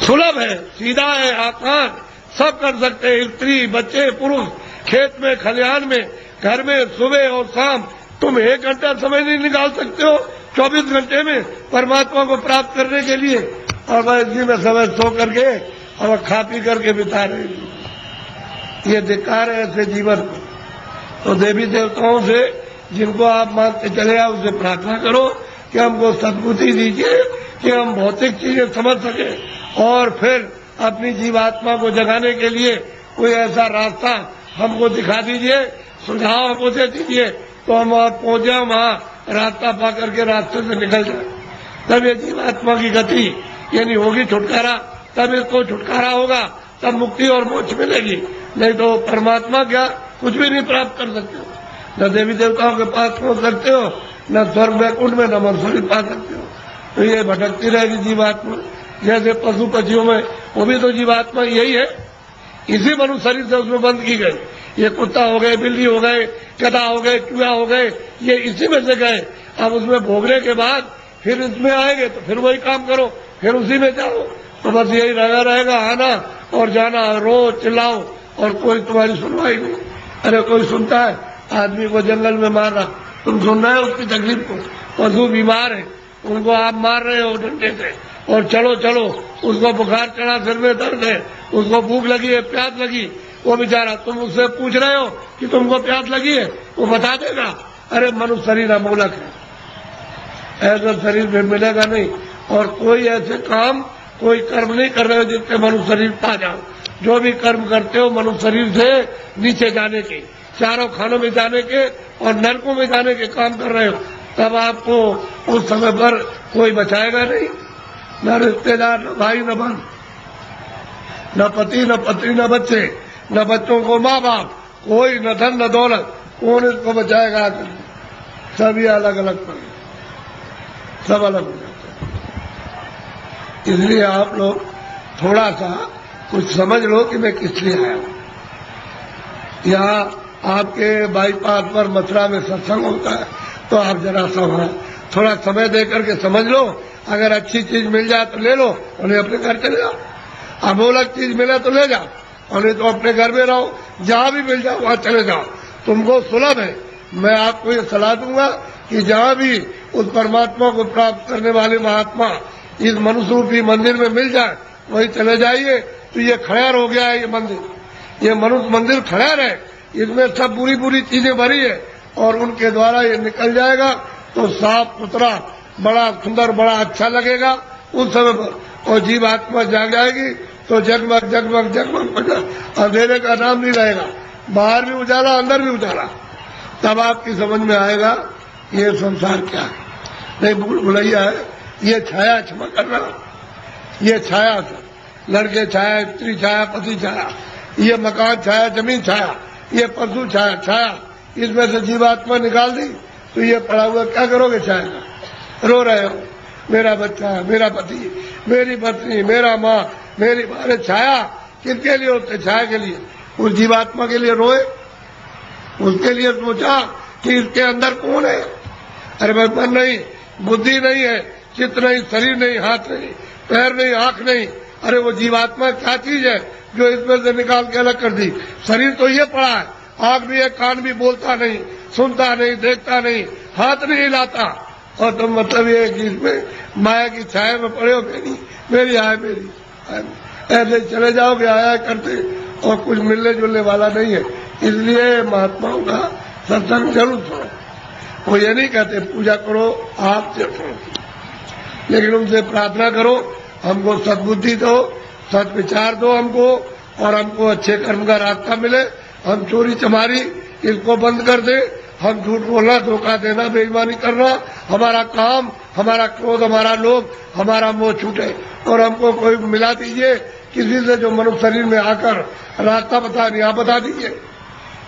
सुलभ है, सीधा है, आसान, सब कर सकते हैं, स्त्री बच्चे पुरुष, खेत में खलिहान में, घर में, सुबह और शाम। तुम 1 घंटा समय नहीं निकाल सकते हो 24 घंटे में परमात्मा को प्राप्त करने के लिए, और वह इसी में समय सो करके और खा पी करके बिता रहे। ये धिक्कार है ऐसे जीवन को। तो देवी देवताओं से जिनको आप मानते चले आओ उससे प्रार्थना करो कि हमको सद्बुद्धि दीजिए कि हम भौतिक चीजें समझ सके और फिर अपनी जीवात्मा को जगाने के लिए कोई ऐसा रास्ता हमको दिखा दीजिए, सुझाव हमको दे दीजिए तो हम वहां पहुंच जाए, वहां रास्ता पा करके रास्ते से निकल जाए। तब ये जीवात्मा की गति यानी होगी छुटकारा, तब इसको छुटकारा होगा, तब मुक्ति और मोक्ष मिलेगी। नहीं तो परमात्मा क्या कुछ भी नहीं प्राप्त कर सकते हो, न देवी देवताओं के पास पहुंच सकते हो, न स्वर्ग वैकुंठ में न मनुष्य पा सकते हो। तो ये भटकती रहेगी जीवात्मा, जैसे पशु पक्षियों में वो भी तो जीवात्मा यही है, इसी मनुष्य शरीर से उसमें बंद की गई। ये कुत्ता हो गए, बिल्ली हो गए, गधा हो गए, चूहा हो गए, ये इसी में से गए। अब उसमें भोगने के बाद फिर इसमें आएंगे तो फिर वही काम करो, फिर उसी में जाओ। तो बस यही लगा रहेगा, आना और जाना, रो चिल्लाओ और कोई तुम्हारी सुनवाई नहीं। अरे कोई सुनता है? आदमी को जंगल में मार रहा, तुम सुन रहे हो उसकी तकलीफ को? पशु बीमार है, उनको आप मार रहे हो डंडे से, और चलो चलो उसको बुखार चढ़ा, सिर में दर्द है, उसको भूख लगी है, प्यास लगी, वो बेचारा तुम उससे पूछ रहे हो कि तुमको प्यास लगी है, वो बता देगा। अरे मनुष्य शरीर अमोलक है, ऐसा शरीर फिर मिलेगा नहीं। और कोई ऐसे काम कोई कर्म नहीं कर रहे हो जिससे मनुष्य शरीर पा जाओ। जो भी कर्म करते हो मनुष्य शरीर से नीचे जाने के, चारों खानों में जाने के और नरकों में जाने के काम कर रहे हो, तब आपको उस समय पर कोई बचाएगा नहीं, न रिश्तेदार, न भाई, न बहन, न पति, न पत्नी, न बच्चे, न बच्चों को माँ बाप, कोई न धन न दौलत, कौन इसको बचाएगा? सभी अलग अलग पड़े, सब अलग हो जाते हैं। इसलिए आप लोग थोड़ा सा कुछ समझ लो कि मैं किस लिए आया हूं। यहाँ आपके बाईपास पर मथुरा में सत्संग होता है तो आप जरा सा वहां थोड़ा समय दे करके समझ लो। अगर अच्छी चीज मिल जाए तो ले लो, उन्हें अपने घर चले जाओ। अमोलक चीज मिले तो ले जाओ, और नहीं तो अपने घर में रहो, जहां भी मिल जाओ वहां चले जाओ, तुमको सुलभ है। मैं आपको ये सलाह दूंगा कि जहां भी उस परमात्मा को प्राप्त करने वाले महात्मा इस मनुष्य रूपी मंदिर में मिल जाए वहीं चले जाइए। तो ये खड़ेर हो गया है, ये मंदिर, ये मनुष्य मंदिर खड़ेर है, इसमें सब बुरी बुरी चीजें भरी है और उनके द्वारा ये निकल जाएगा तो साफ सुथरा बड़ा सुंदर बड़ा अच्छा लगेगा उस समय पर। और जीवात्मा जाग जाएगी तो जगमग जगमग जगमग अंधेरे का नाम नहीं रहेगा, बाहर भी उजाला अंदर भी उजाला। तब आपकी समझ में आएगा ये संसार क्या है। नहीं भूल भुलैया है, ये छाया, क्षमा करना, ये छाया, लड़के छाया, स्त्री छाया, पति छाया, ये मकान छाया, जमीन छाया, ये पशु छाया, छाया, इसमें से जीवात्मा निकाल दी तो ये पड़ा हुआ क्या करोगे? छाया का रो रहे हो, मेरा बच्चा, मेरा पति, मेरी पत्नी, मेरा माँ, मेरी अरे छाया किसके लिए होते? छाया के लिए। उस जीवात्मा के लिए रोए, उसके लिए सोचा कि इसके अंदर कौन है। अरे भाई मन नहीं, बुद्धि नहीं है, चित्त नहीं, शरीर नहीं, हाथ नहीं, पैर नहीं, आंख नहीं। अरे वो जीवात्मा क्या चीज है जो इसमें से निकाल के अलग कर दी? शरीर तो ये पड़ा है, आंख भी है, कान भी, बोलता नहीं, सुनता नहीं, देखता नहीं, हाथ नहीं हिलाता, और तुम मतलब ये कि इसमें माया की छाया में पड़े हो, मेरी आय मेरी, ऐसे चले जाओगे आया करते और कुछ मिलने जुलने वाला नहीं है। इसलिए महात्माओं का सत्संग जरूर सुनो। वो ये नहीं कहते पूजा करो आप सिर्फ, लेकिन उनसे प्रार्थना करो हमको सद्बुद्धि दो, सद विचार दो हमको, और हमको अच्छे कर्म का रास्ता मिले। हम चोरी चमारी इसको बंद कर दे, हम झूठ बोलना, धोखा देना, बेईमानी करना, हमारा काम, हमारा क्रोध, हमारा लोभ, हमारा मोह छूटे। और हमको कोई मिला दीजिए किसी से जो मनुष्य शरीर में आकर रास्ता बता नहीं, आप बता दीजिए।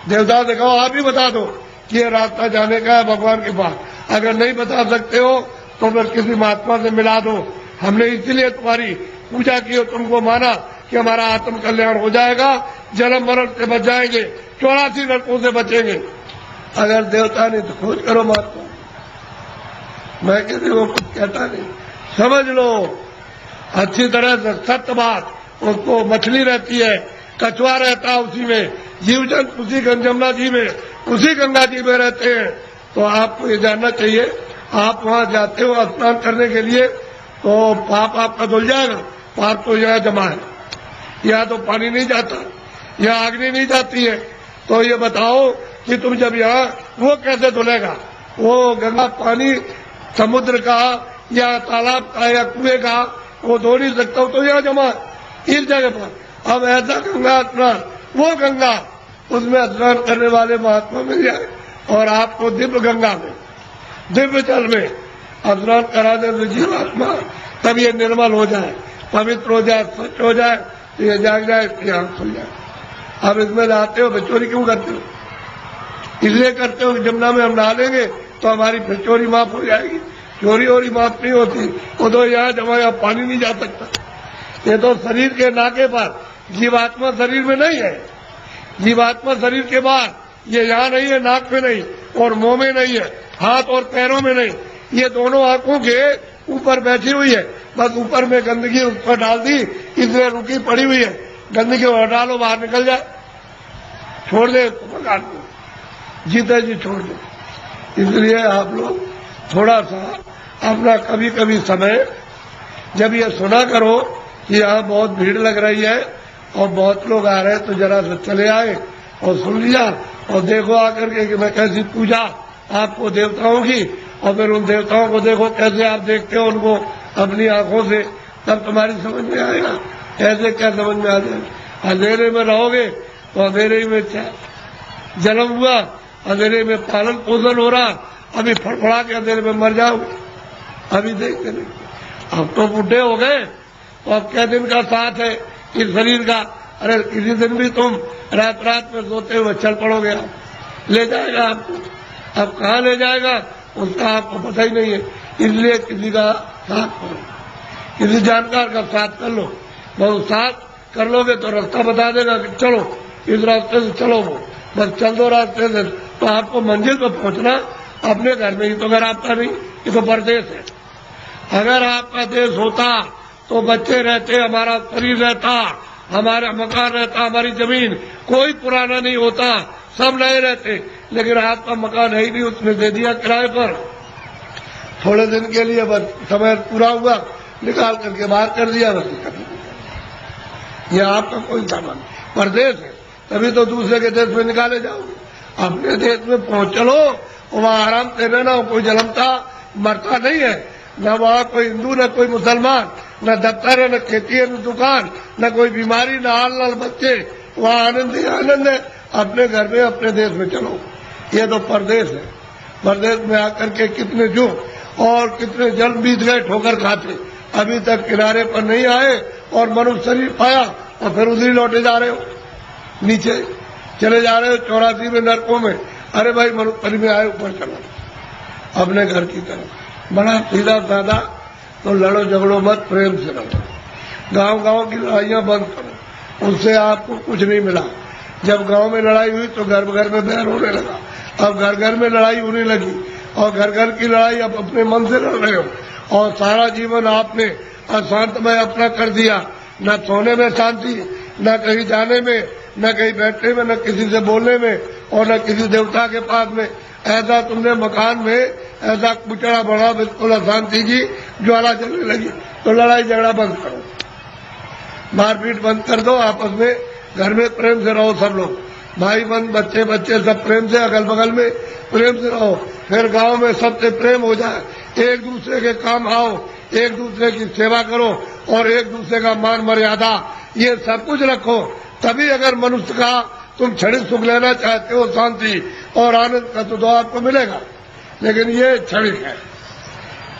देवता से कहो आप ही बता दो कि ये रास्ता जाने का है भगवान के पास। अगर नहीं बता सकते हो तो फिर किसी महात्मा से मिला दो। हमने इसीलिए तुम्हारी पूजा की और तुमको माना कि हमारा आत्म कल्याण हो जाएगा, जन्म मरण से बच जाएंगे, 84 नरकों से बचेंगे। अगर देवता नहीं तो खोज करो महात्मा। मैं किसी को कुछ कहता नहीं, समझ लो अच्छी तरह से सत्य बात। उसको मछली रहती है, कछुआ रहता है उसी में, जीव जंतु उसी जमुना जी में, उसी गंगा जी में रहते हैं। तो आपको ये जानना चाहिए, आप वहां जाते हो स्नान करने के लिए तो पाप आपका धुल जाएगा। पाप तो यहाँ जमा है, यहाँ तो पानी नहीं जाता। यहाँ अग्नि नहीं जाती है। तो ये बताओ कि तुम जब यहाँ वो कैसे धुलेगा? वो गंगा पानी समुद्र का या तालाब का या कुएं का वो धो नहीं सकता, तो यहाँ जमा इस जगह पर। अब ऐसा गंगा स्नान, वो गंगा उसमें स्नान करने वाले महात्मा मिल जाए और आपको दिव्य गंगा में, दिव्य जल में स्नान करा दे तो जीवात्मा तब ये निर्मल हो जाए, पवित्र हो जाए, स्वच्छ हो जाए, तो ये जाग जाए, इसकी आंख खुल जाए। अब इसमें नहाते हो, चोरी क्यों करते हो? इसलिए करते हो कि जमुना में हम नहालेंगे तो हमारी फिर चोरी माफ हो जाएगी। चोरी वोरी माफ नहीं होती, वो तो यहाँ जमा, यहाँ पानी नहीं जा सकता। ये तो शरीर के नाके पर, जीवात्मा शरीर में नहीं है। जीवात्मा शरीर के बाहर, ये यहाँ नहीं है, नाक में नहीं और मुंह में नहीं है, हाथ और पैरों में नहीं, ये दोनों आंखों के ऊपर बैठी हुई है। बस ऊपर में गंदगी उस पर डाल दी, इसलिए रुकी पड़ी हुई है। गंदगी और डालो, बाहर निकल जाए, छोड़ दे मकान को, जीते जी छोड़ दे। इसलिए आप लोग थोड़ा सा अपना कभी कभी समय, जब ये सुना करो कि यहाँ बहुत भीड़ लग रही है और बहुत लोग आ रहे हैं, तो जरा से चले आए और सुन लिया और देखो आकर के कि मैं कैसी पूजा आपको देवताओं की, और फिर उन देवताओं को देखो कैसे आप देखते हो उनको अपनी आंखों से, तब तुम्हारी समझ में आएगा। ऐसे क्या समझ में आ जाएगा? अंधेरे में रहोगे तो अंधेरे में जन्म हुआ, अंधेरे में पालन पोषण हो रहा, अभी फड़फड़ा के अंधेरे में मर जाओगे। अभी देखते नहीं, अब तो बूढ़े हो गए, तो अब क्या दिन का साथ है इस शरीर का? अरे किसी दिन भी तुम रात रात में सोते हुए चल पड़ोगे, आप ले जाएगा आपको। अब कहाँ ले जाएगा उसका आपको पता ही नहीं है। इसलिए किसी का साथ करो, किसी जानकार का साथ कर लो। बहुत साथ कर लोगे तो रास्ता बता देगा कि चलो इस रास्ते से चलो, वो बस चल दो रास्ते से, तो आपको मंजिल पर पहुंचना अपने घर में ही। तो अगर आपका नहीं, ये तो परदेश है। अगर आपका देश होता तो बच्चे रहते, हमारा शरीर रहता, हमारा मकान रहता, हमारी जमीन, कोई पुराना नहीं होता, सब नए रहते। लेकिन आपका मकान है ही नहीं, उसने दे दिया किराए पर, थोड़े दिन के लिए, बस समय पूरा हुआ निकाल करके बाहर कर दिया, बस ये आपका कोई सामान परदेश है। तभी तो दूसरे के देश में निकाले जाओगे। अपने देश में पहुंच चलो, वहाँ आराम से रहना, कोई जलमता मरता नहीं है, न वहाँ कोई हिंदू न कोई मुसलमान, न दफ्तर है न खेती है न दुकान, न कोई बीमारी न हाल लाल बच्चे, वहाँ आनंद ही आनंद है। अपने घर में अपने देश में चलो, ये तो परदेश है। परदेश में आकर के कितने जो और कितने जल बीत गए ठोकर खाते, अभी तक किनारे पर नहीं आए और मनुष्य शरीर पाया और फिर उधर लौटे जा रहे हो, नीचे चले जा रहे हो 84 में नरकों में। अरे भाई मनुष्य में आए, ऊपर चलो अपने घर की तरफ, बड़ा सीधा साधा। तो लड़ो झगड़ो मत, प्रेम से रहो। गांव गांव की लड़ाइयां बंद करो, उससे आपको कुछ नहीं मिला। जब गांव में लड़ाई हुई तो घर घर में बैर होने लगा, अब घर घर में लड़ाई होने लगी, और घर घर की लड़ाई अब अपने मन से लड़ रहे हो, और सारा जीवन आपने अशांतमय अपना कर दिया। न सोने में शांति, न कहीं जाने में, न कहीं बैठने में, न किसी से बोलने में, और न किसी देवता के पास में। ऐसा तुमने मकान में ऐसा कुचड़ा बड़ा, बिल्कुल अशांति की ज्वाला चलने लगी। तो लड़ाई झगड़ा बंद करो, मारपीट बंद कर दो, आपस में घर में प्रेम से रहो। सब लोग भाई बहन बच्चे बच्चे सब प्रेम से, अगल बगल में प्रेम से रहो। फिर गांव में सबसे प्रेम हो जाए, एक दूसरे के काम आओ, एक दूसरे की सेवा करो, और एक दूसरे का मान मर्यादा ये सब कुछ रखो। तभी अगर मनुष्य का तुम क्षणिक सुख लेना चाहते हो, शांति और आनंद का, तो आपको मिलेगा। लेकिन ये क्षणिक है।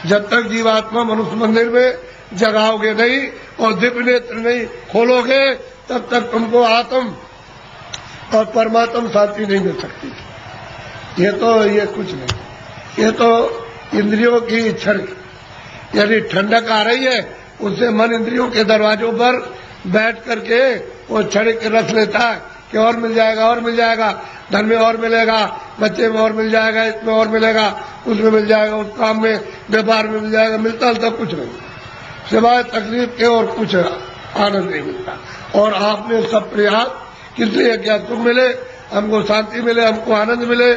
जब तक जीवात्मा मनुष्य मंदिर में जगाओगे नहीं और दिव्य नेत्र नहीं खोलोगे, तब तक तुमको आत्म और परमात्म शांति नहीं मिल सकती। ये कुछ नहीं, ये तो इंद्रियों की क्षणिक, यानी ठंडक आ रही है, उससे मन इंद्रियों के दरवाजों पर बैठ करके वो क्षणिक रस लेता है कि और मिल जाएगा, और मिल जाएगा, धन में और मिलेगा, बच्चे में और मिल जाएगा, इसमें और मिलेगा, उसमें मिल जाएगा, उस काम में व्यापार में मिल जाएगा। मिलता तो कुछ नहीं, सिवाय तकलीफ के और कुछ आनंद नहीं मिलता। और आपने सब प्रयास किस लिए किया? सुख मिले, हमको शांति मिले, हमको आनंद मिले,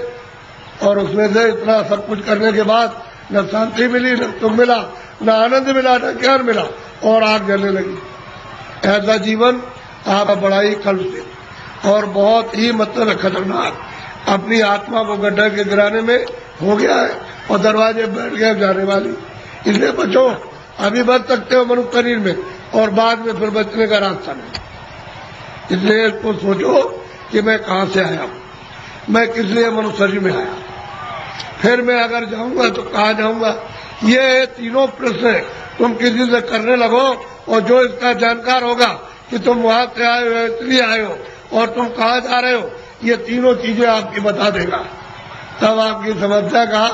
और उसमें से इतना सब कुछ करने के बाद न शांति मिली, न सुख मिला, न आनंद मिला, न ज्ञान मिला, और आग जलने लगी। ऐसा जीवन आप बड़ा ही कल से और बहुत ही मतलब खतरनाक अपनी आत्मा को गड्ढे के गिराने में हो गया है और दरवाजे बैठ गए जाने वाली। इसलिए बचो, अभी बच सकते हो मनुष्य शरीर में और बाद में फिर बचने का रास्ता नहीं। इसलिए इसको सोचो कि मैं कहाँ से आया हूँ, मैं किस लिए मनुष्य शरीर में आया, फिर मैं अगर जाऊंगा तो कहाँ जाऊंगा। ये तीनों प्रश्न तुम किसी से करने लगो और जो इसका जानकार होगा कि तुम वहां से आए हो इसलिए आए हो और तुम कहाँ जा रहे हो, ये तीनों चीजें आपकी बता देगा। तब आपकी समस्या का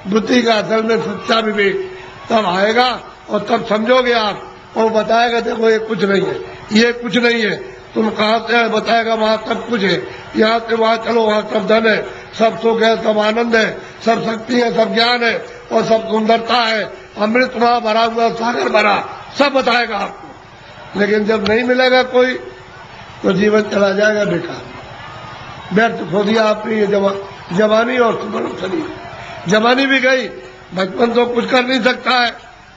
बुद्धि का असल में सच्चा विवेक तब आएगा और तब समझोगे आप। और बताएगा देखो ये कुछ नहीं है, ये कुछ नहीं है, तुम कहाँ से आए बताएगा वहाँ सब कुछ है, यहाँ से वहाँ चलो वहाँ सब धन है, सब सुख है, सब आनंद है, सब शक्ति है, सब ज्ञान है और सब सुंदरता है, अमृत वहाँ भरा हुआ सागर भरा, सब बताएगा आपको। लेकिन जब नहीं मिलेगा कोई तो जीवन चला जाएगा बेकार, व्यर्थ खो दिया आपने ये जवानी और सुवर्ण शरीर। जवानी भी गई, बचपन तो कुछ कर नहीं सकता है,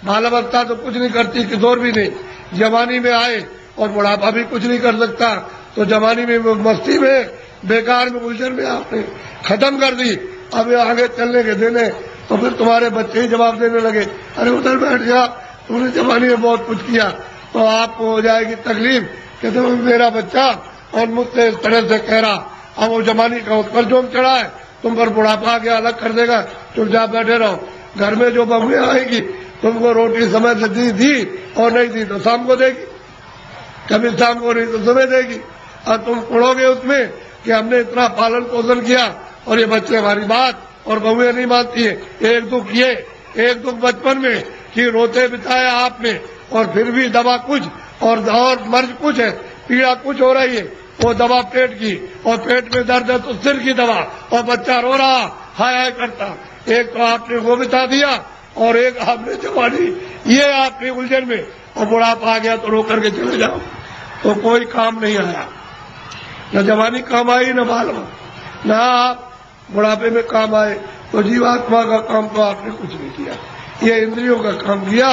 बाल अवस्था तो कुछ नहीं करती, किशोर भी नहीं, जवानी में आए और बुढ़ापा भी कुछ नहीं कर सकता। तो जवानी में मस्ती में बेकार में उलझन में आपने खत्म कर दी। अब ये आगे चलने के देने तो फिर तुम्हारे बच्चे ही जवाब देने लगे, अरे उधर बैठ गया, तुमने जवानी में बहुत कुछ किया। तो आपको हो जाएगी तकलीफ कि तुम मेरा बच्चा और मुझसे इस तरह से कह रहा, अब वो जवानी का उस पर जोम चढ़ा है, तुम पर बुढ़ापा आ गया अलग कर देगा, चुपचाप बैठे रहो। घर में जो बहुएं आएगी तुमको रोटी समय से दी और नहीं दी तो शाम को देगी, कभी शाम को नहीं तो सुबह देगी। और तुम उड़ोगे उसमें कि हमने इतना पालन पोषण किया और ये बच्चे हमारी बात और बहुएं नहीं मानती है। एक दुख बचपन में कि रोते बिताया आपने और फिर भी दवा कुछ और मर्ज कुछ है, पीड़ा कुछ हो रही है, वो दवा पेट की और पेट में दर्द है तो सिर की दवा और बच्चा रो रहा हाय हाय करता। एक तो आपने वो बिता दिया और एक आपने जवानी, ये आपने उलझन में और बुढ़ापा आ गया तो रो करके चले जाओ तो कोई काम नहीं आया, न जवानी काम आई न बाल, न आप बुढ़ापे में काम आए। तो जीवात्मा का काम तो आपने कुछ नहीं किया, ये इंद्रियों का काम किया।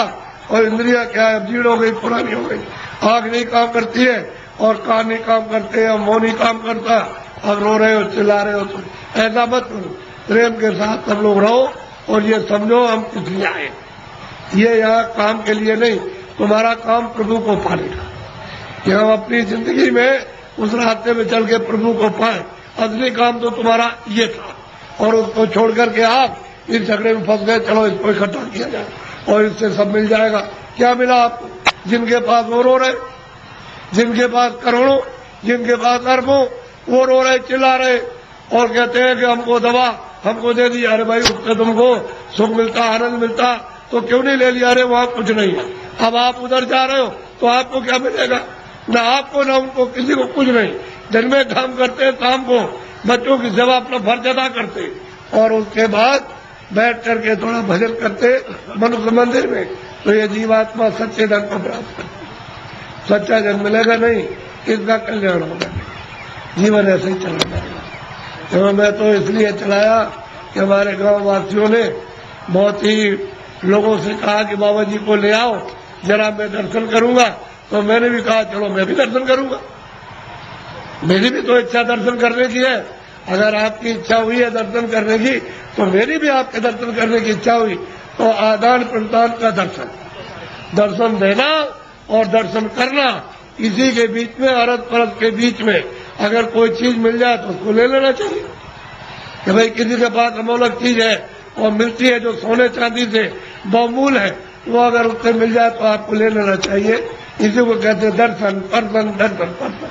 और इंद्रिया क्या है, जीर्ण हो गई, पुरानी हो गई, आँख नहीं काम करती है और कान नहीं काम करते हैं, मुंह नहीं काम करता। अब रो रहे हो चिल्ला रहे हो तो ऐसा मत करो, प्रेम के साथ सब लोग रहो और ये समझो हम किस लिए आए, ये यहाँ काम के लिए नहीं, तुम्हारा काम प्रभु को पाने का, कि हम अपनी जिंदगी में उस रास्ते में चल के प्रभु को पाए। असली काम तो तुम्हारा ये था और उसको छोड़ करके आप इस झगड़े में फंस गए, चलो इसको इकट्ठा किया जाए और इससे सब मिल जाएगा। क्या मिला आपको? जिनके पास वो रो रहे, जिनके पास करोड़ों, जिनके पास अरबों, वो रो रहे चिल्ला रहे और कहते हैं कि हमको दवा हमको दे दी। अरे भाई उससे तुमको सुख मिलता आनंद मिलता तो क्यों नहीं ले लिया? अरे वहाँ कुछ नहीं है। अब आप उधर जा रहे हो तो आपको क्या मिलेगा? न आपको न उनको, किसी को कुछ नहीं। दिन में काम करते, शाम को बच्चों की सेवा अपना फर्ज अदा करते और उसके बाद बैठ करके थोड़ा भजन करते मनुष्य मंदिर में, तो ये जीवात्मा सच्चे धन को प्राप्त करते। सच्चा जन्म मिलेगा नहीं, इसका कल्याण होगा, जीवन ऐसे ही चला जाएगा। तो मैं तो इसलिए चलाया कि हमारे गांव वासियों ने बहुत ही लोगों से कहा कि बाबा जी को ले आओ जरा मैं दर्शन करूंगा। तो मैंने भी कहा चलो मैं भी दर्शन करूंगा, मेरी भी तो इच्छा दर्शन करने की है। अगर आपकी इच्छा हुई है दर्शन करने की तो मेरी भी आपके दर्शन करने की इच्छा हुई। तो आदान प्रदान का दर्शन, दर्शन देना और दर्शन करना, इसी के बीच में अरस परस के बीच में अगर कोई चीज मिल जाए तो उसको ले लेना चाहिए। कि भाई किसी के पास अमूल्य चीज है और मिलती है जो सोने चांदी से बहुमूल्य है, वो अगर उससे मिल जाए तो आपको ले लेना चाहिए। इसी को कहते हैं दर्शन पर्सन, दर्शन पर्सन।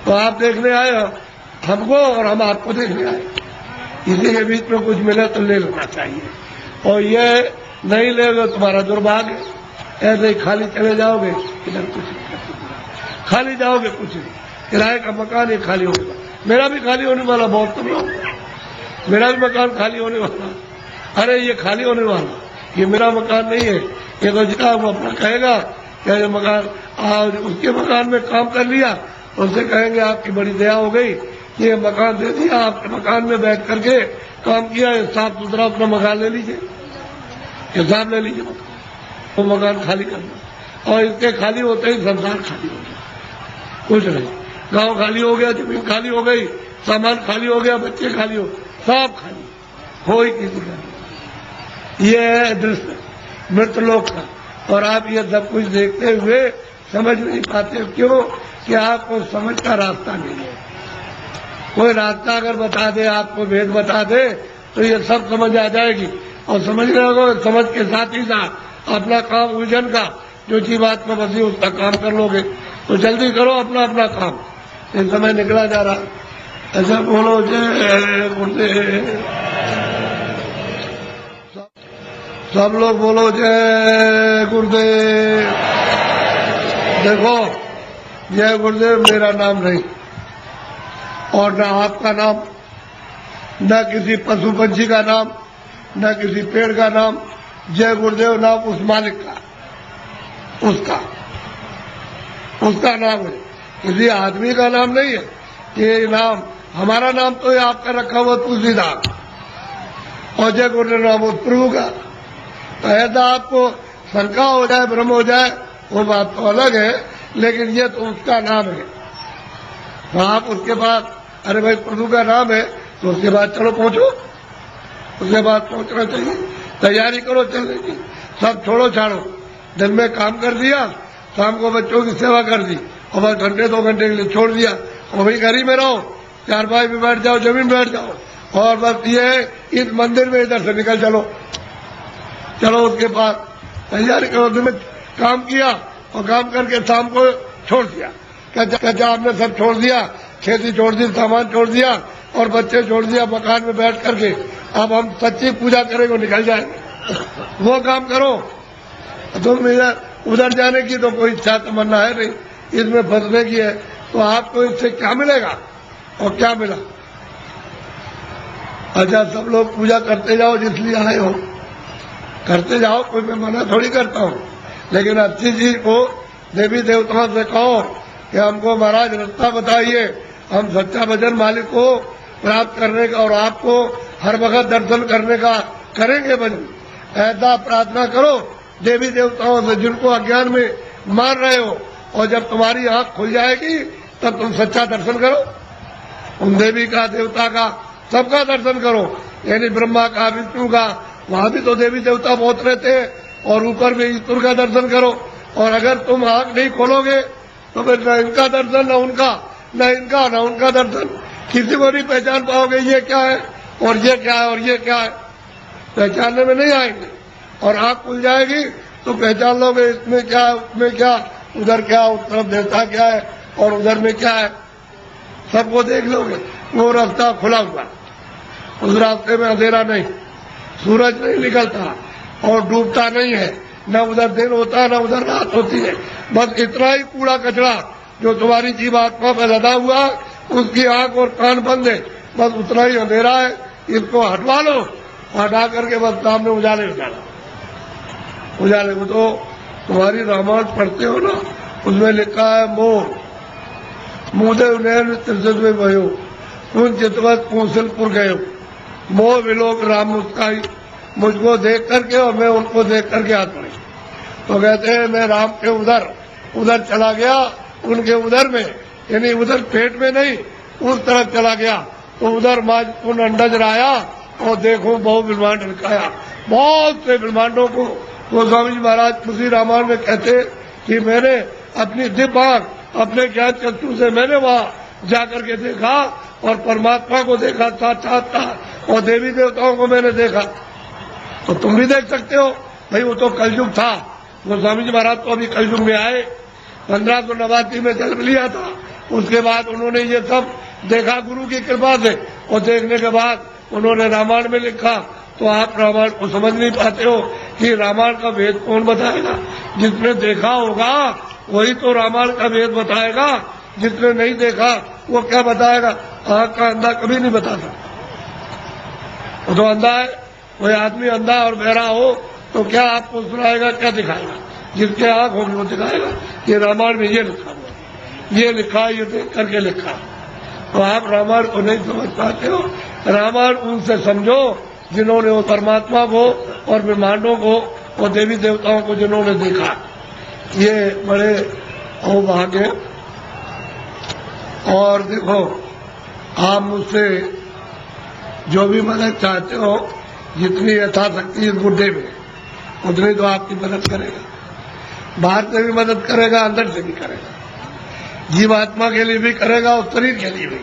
तो आप देखने आए हो हमको और हम आपको देखने आए, इसी के बीच में कुछ मिले तो ले लेना चाहिए। और ये नहीं लेगा तुम्हारा दुर्भाग्य, ऐसे ही खाली चले जाओगे, इधर कुछ नहीं, खाली जाओगे कुछ नहीं। किराए का मकान ही खाली होगा, मेरा भी खाली होने वाला, बहुत कम लोग, मेरा भी मकान खाली होने वाला। अरे ये खाली होने वाला, ये मेरा मकान नहीं है, ये तो जितना वो अपना कहेगा क्या ये मकान, आज उसके मकान में काम कर लिया तो उससे कहेंगे आपकी बड़ी दया हो गई, ये मकान दे दिया, आपके मकान में बैठ करके काम किया, साफ सुथरा अपना मकान ले लीजिए, हिसाब ले लीजिए, वो मकान खाली करना। और इसके खाली होते ही संसार खाली हो जाए, कुछ नहीं। गांव खाली हो गया, जमीन खाली हो गई, सामान खाली हो गया, बच्चे खाली हो, सब खाली, कोई किसी का नहीं। ये है दृश्य मृतलोक का। और आप ये सब कुछ देखते हुए समझ नहीं पाते, क्यों? कि आपको समझ का रास्ता नहीं है। कोई रास्ता अगर बता दे, आपको भेद बता दे, तो ये सब समझ आ जाएगी। और समझ रहे हो, समझ के साथ ही साथ अपना काम उलझन का जो जीवात्मा बसी उसका काम कर लोगे। तो जल्दी करो अपना अपना काम, ये समय निकला जा रहा। ऐसा बोलो जय गुरुदेव, सब लोग बोलो जय गुरुदेव। देखो, जय गुरुदेव मेरा नाम नहीं, और न आपका नाम, न किसी पशु पंछी का नाम, न किसी पेड़ का नाम। जय गुरुदेव नाम उस मालिक का, उसका नाम है, किसी आदमी का नाम नहीं है। ये नाम हमारा नाम तो ये आपका रखा हुआ तुलसीदास, और जय गुरुदेव नाम उस प्रभु का। ऐसा आपको शंका हो जाए, भ्रम हो जाए, वो बात तो अलग है, लेकिन ये तो उसका नाम है। तो आप उसके बाद, अरे भाई प्रभु का नाम है, तो उसके बाद चलो पहुंचो, उसके बाद पहुंचना चाहिए, तैयारी करो चलने की। सब छोड़ो छाड़ो, दिन में काम कर दिया, शाम को बच्चों की सेवा कर दी, और बस घंटे 2 घंटे के लिए छोड़ दिया, और वही घर ही में रहो, चारपाई में बैठ जाओ, जमीन बैठ जाओ, और बस ये इस मंदिर में इधर से निकल चलो उसके बाद तैयारी करो। दिन में काम किया, और काम करके शाम को छोड़ दिया, क्या आपने सब छोड़ दिया, खेती छोड़ दी, सामान छोड़ दिया, और बच्चे छोड़ दिया, मकान में बैठ करके अब हम सच्ची पूजा करेंगे, निकल जाएंगे। वो काम करो। तुम उधर जाने की तो कोई इच्छा तमन्ना है नहीं, इसमें फंसने की है, तो आपको इससे क्या मिलेगा और क्या मिला? अच्छा, सब लोग पूजा करते जाओ, जिसलिए आए हो करते जाओ, कोई मैं मना थोड़ी करता हूँ, लेकिन अच्छी चीज को देवी देवताओं से कहो कि हमको महाराज रास्ता बताइए, हम सच्चा भजन मालिक को प्राप्त करने का और आपको हर वक्त दर्शन करने का करेंगे भजन। ऐसा प्रार्थना करो देवी देवताओं से जिनको अज्ञान में मार रहे हो, और जब तुम्हारी आंख खुल जाएगी तब तुम सच्चा दर्शन करो। उन देवी का, देवता का, सबका दर्शन करो, यानी ब्रह्मा का, विष्णु का, वहां भी तो देवी देवता बहुत रहते हैं, और ऊपर में ईश्वर का दर्शन करो। और अगर तुम आंख नहीं खोलोगे तो फिर न इनका दर्शन, न उनका, न इनका, न उनका दर्शन, किसी को नहीं पहचान पाओगे ये क्या है और ये क्या है और ये क्या है, पहचानने में नहीं आएंगे। और आंख खुल जाएगी तो पहचान लोगे, इसमें क्या है, उसमें क्या, उधर क्या, उस तरफ देवता क्या है और उधर में क्या है, सबको देख लोगे। वो रास्ता खुला हुआ, उस रास्ते में अंधेरा नहीं, सूरज नहीं निकलता और डूबता नहीं है, न उधर दिन होता है न उधर रात होती है। बस इतना ही कूड़ा कचरा जो तुम्हारी जीवात्मा में लदा हुआ, उसकी आंख और कान बंद है, बस उतना ही अंधेरा है। इसको हटवा लो, हटा करके बस सामने उजाले उजाले। वो तो तुम्हारी रामायण पढ़ते हो ना, उसमें लिखा है मोह मुदे उन्हें त्रिशुद्ध में भयो उन चितवत कौशलपुर गये, मोह विलोक राम मुस्काई, मुझको देख करके और मैं उनको देख करके हाथ पड़ी। तो कहते हैं मैं राम के उधर चला गया, उनके उधर में, यानी उधर पेट में नहीं, उस तरफ चला गया, तो उधर माज अंडज राया और देखो बहु ब्रह्मांड दिखाया। बहुत से ब्रह्मांडों को गोस्वामी जी महाराज उसी रामायण में कहते कि मैंने अपनी दिव्य आंख, अपने ज्ञान चक्षु से मैंने वहां जाकर के देखा और परमात्मा को देखा साक्षात्कार, और देवी देवताओं को मैंने देखा। तो तुम भी देख सकते हो भाई, वो तो कलयुग था। गोस्वामी जी महाराज तो अभी कलयुग में आए, 1589 में जन्म लिया था, उसके बाद उन्होंने ये सब देखा गुरु की कृपा से, और देखने के बाद उन्होंने रामायण में लिखा। तो आप रामायण को समझ नहीं पाते हो कि रामायण का भेद कौन बताएगा? जिसने देखा होगा वही तो रामायण का भेद बताएगा, जिसने नहीं देखा वो क्या बताएगा? आंख का अंधा कभी नहीं बताता, वो तो अंधा है। कोई आदमी अंधा और बहरा हो तो क्या आपको सुनाएगा, क्या दिखाएगा? जिसके आंख होगी वो दिखाएगा। ये रामायण में ये लिखा हुआ, ये लिखा, ये देख करके लिखा। तो आप रामायण को नहीं समझ पाते हो। रामायण उनसे समझो जिन्होंने वो परमात्मा को और ब्रह्मांडों को और देवी देवताओं को जिन्होंने देखा। ये बड़े अहोभाग्य और देखो, आप मुझसे जो भी मदद चाहते हो, जितनी यथाशक्ति इस बुढ़े में, उतनी तो आपकी मदद करेगा। बाहर से भी मदद करेगा, अंदर से भी करेगा। जीवात्मा के लिए भी करेगा और शरीर के लिए भी,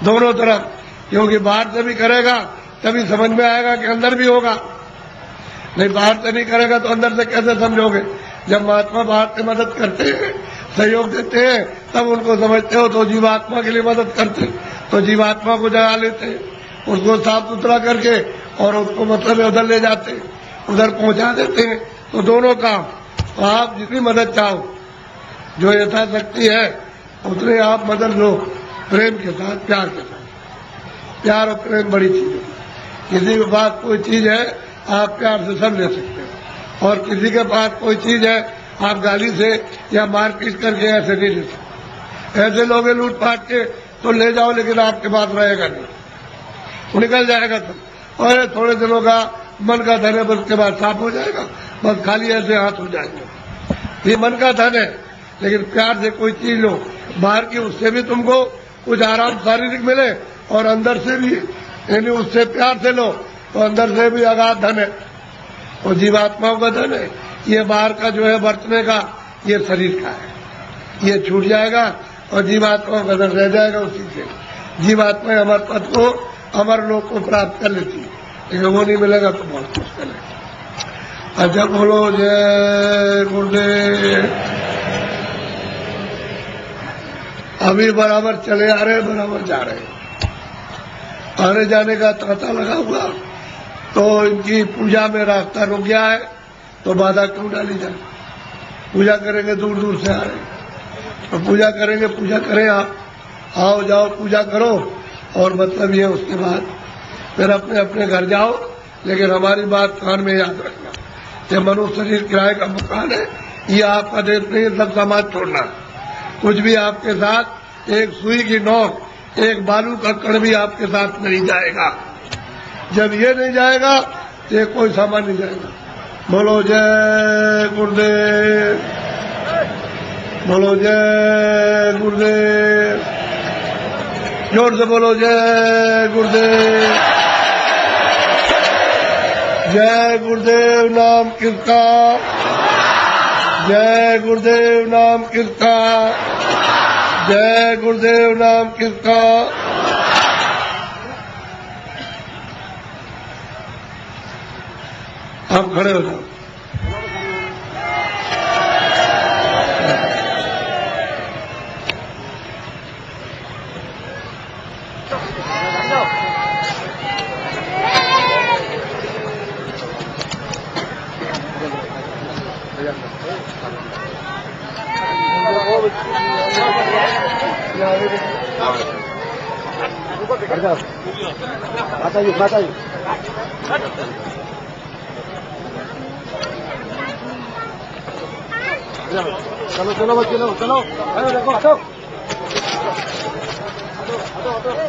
दोनों तरफ। क्योंकि बाहर से भी करेगा तभी समझ में आएगा कि अंदर भी होगा, नहीं बाहर से नहीं करेगा तो अंदर से कैसे समझोगे। जब महात्मा बाहर से मदद करते हैं, सहयोग देते हैं, तब उनको समझते हो। तो जीवात्मा के लिए मदद करते, तो जीवात्मा को जगा लेते, उसको साफ सुथरा करके और उसको मतलब उधर ले जाते, उधर पहुंचा देते हैं। तो दोनों काम। तो आप जितनी मदद चाहो, जो यथाशक्ति है उतने आप मदद लो, प्रेम के साथ, प्यार के साथ। प्यार और प्रेम बड़ी चीज है। किसी के पास कोई चीज है, आप प्यार से सब ले सकते हो, और किसी के पास कोई चीज है, आप गाली से या मारपीट करके ऐसे नहीं ले सकते। ऐसे लोग लूटपाट के तो ले जाओ, लेकिन आपके पास रहेगा नहीं, वो निकल जाएगा सब। और थोड़े दिनों का मन का धन है, बस के बाद साफ हो जाएगा, बस खाली ऐसे हाथ हो जाएंगे। ये मन का धन है, लेकिन प्यार से कोई चीज लो बाहर की, उससे भी तुमको कुछ आराम शारीरिक मिले, और अंदर से भी, यानी उससे प्यार से लो तो अंदर से भी अगाध धन है। और जीवात्माओं का धन है, ये बाहर का जो है बरतने का, ये शरीर का है, ये छूट जाएगा और जीवात्माओं का धन रह जाएगा उसी से। जीवात्मा अमर पद को, अमर लोक को प्राप्त कर लेती है, लेकिन वो नहीं मिलेगा तो बहुत मुश्किल है। अच्छा बोलो जय गुरुदेव। अभी बराबर चले आ रहे, बराबर जा रहे हैं। आने जाने का तांता लगा हुआ, तो इनकी पूजा में रास्ता रुक गया है, तो बाधा क्यों डाली जाए। पूजा करेंगे, दूर दूर से आ रहे हैं, तो पूजा करेंगे, पूजा करें। आप आओ जाओ पूजा करो, और मतलब ये उसके बाद फिर अपने अपने घर जाओ। लेकिन हमारी बात कान में याद रखना, ये मनुष्य शरीर किराए का मकान है, ये आपका देश नहीं, सब समाज छोड़ना। कुछ भी आपके साथ, एक सुई की नोक, एक बालू का कण भी आपके साथ नहीं जाएगा। जब ये नहीं जाएगा तो ये कोई सामान नहीं जाएगा। बोलो जय गुरुदेव, बोलो जय गुरुदेव, जोर से बोलो जय गुरुदेव। जय गुरुदेव नाम किसका, जय गुरुदेव नाम किसका, जय गुरुदेव नाम किसका। आप खड़े हो जाओ। बताइए बताइए। चलो चलो बच्चे लोग चलो, देखो हटो हटो हटो।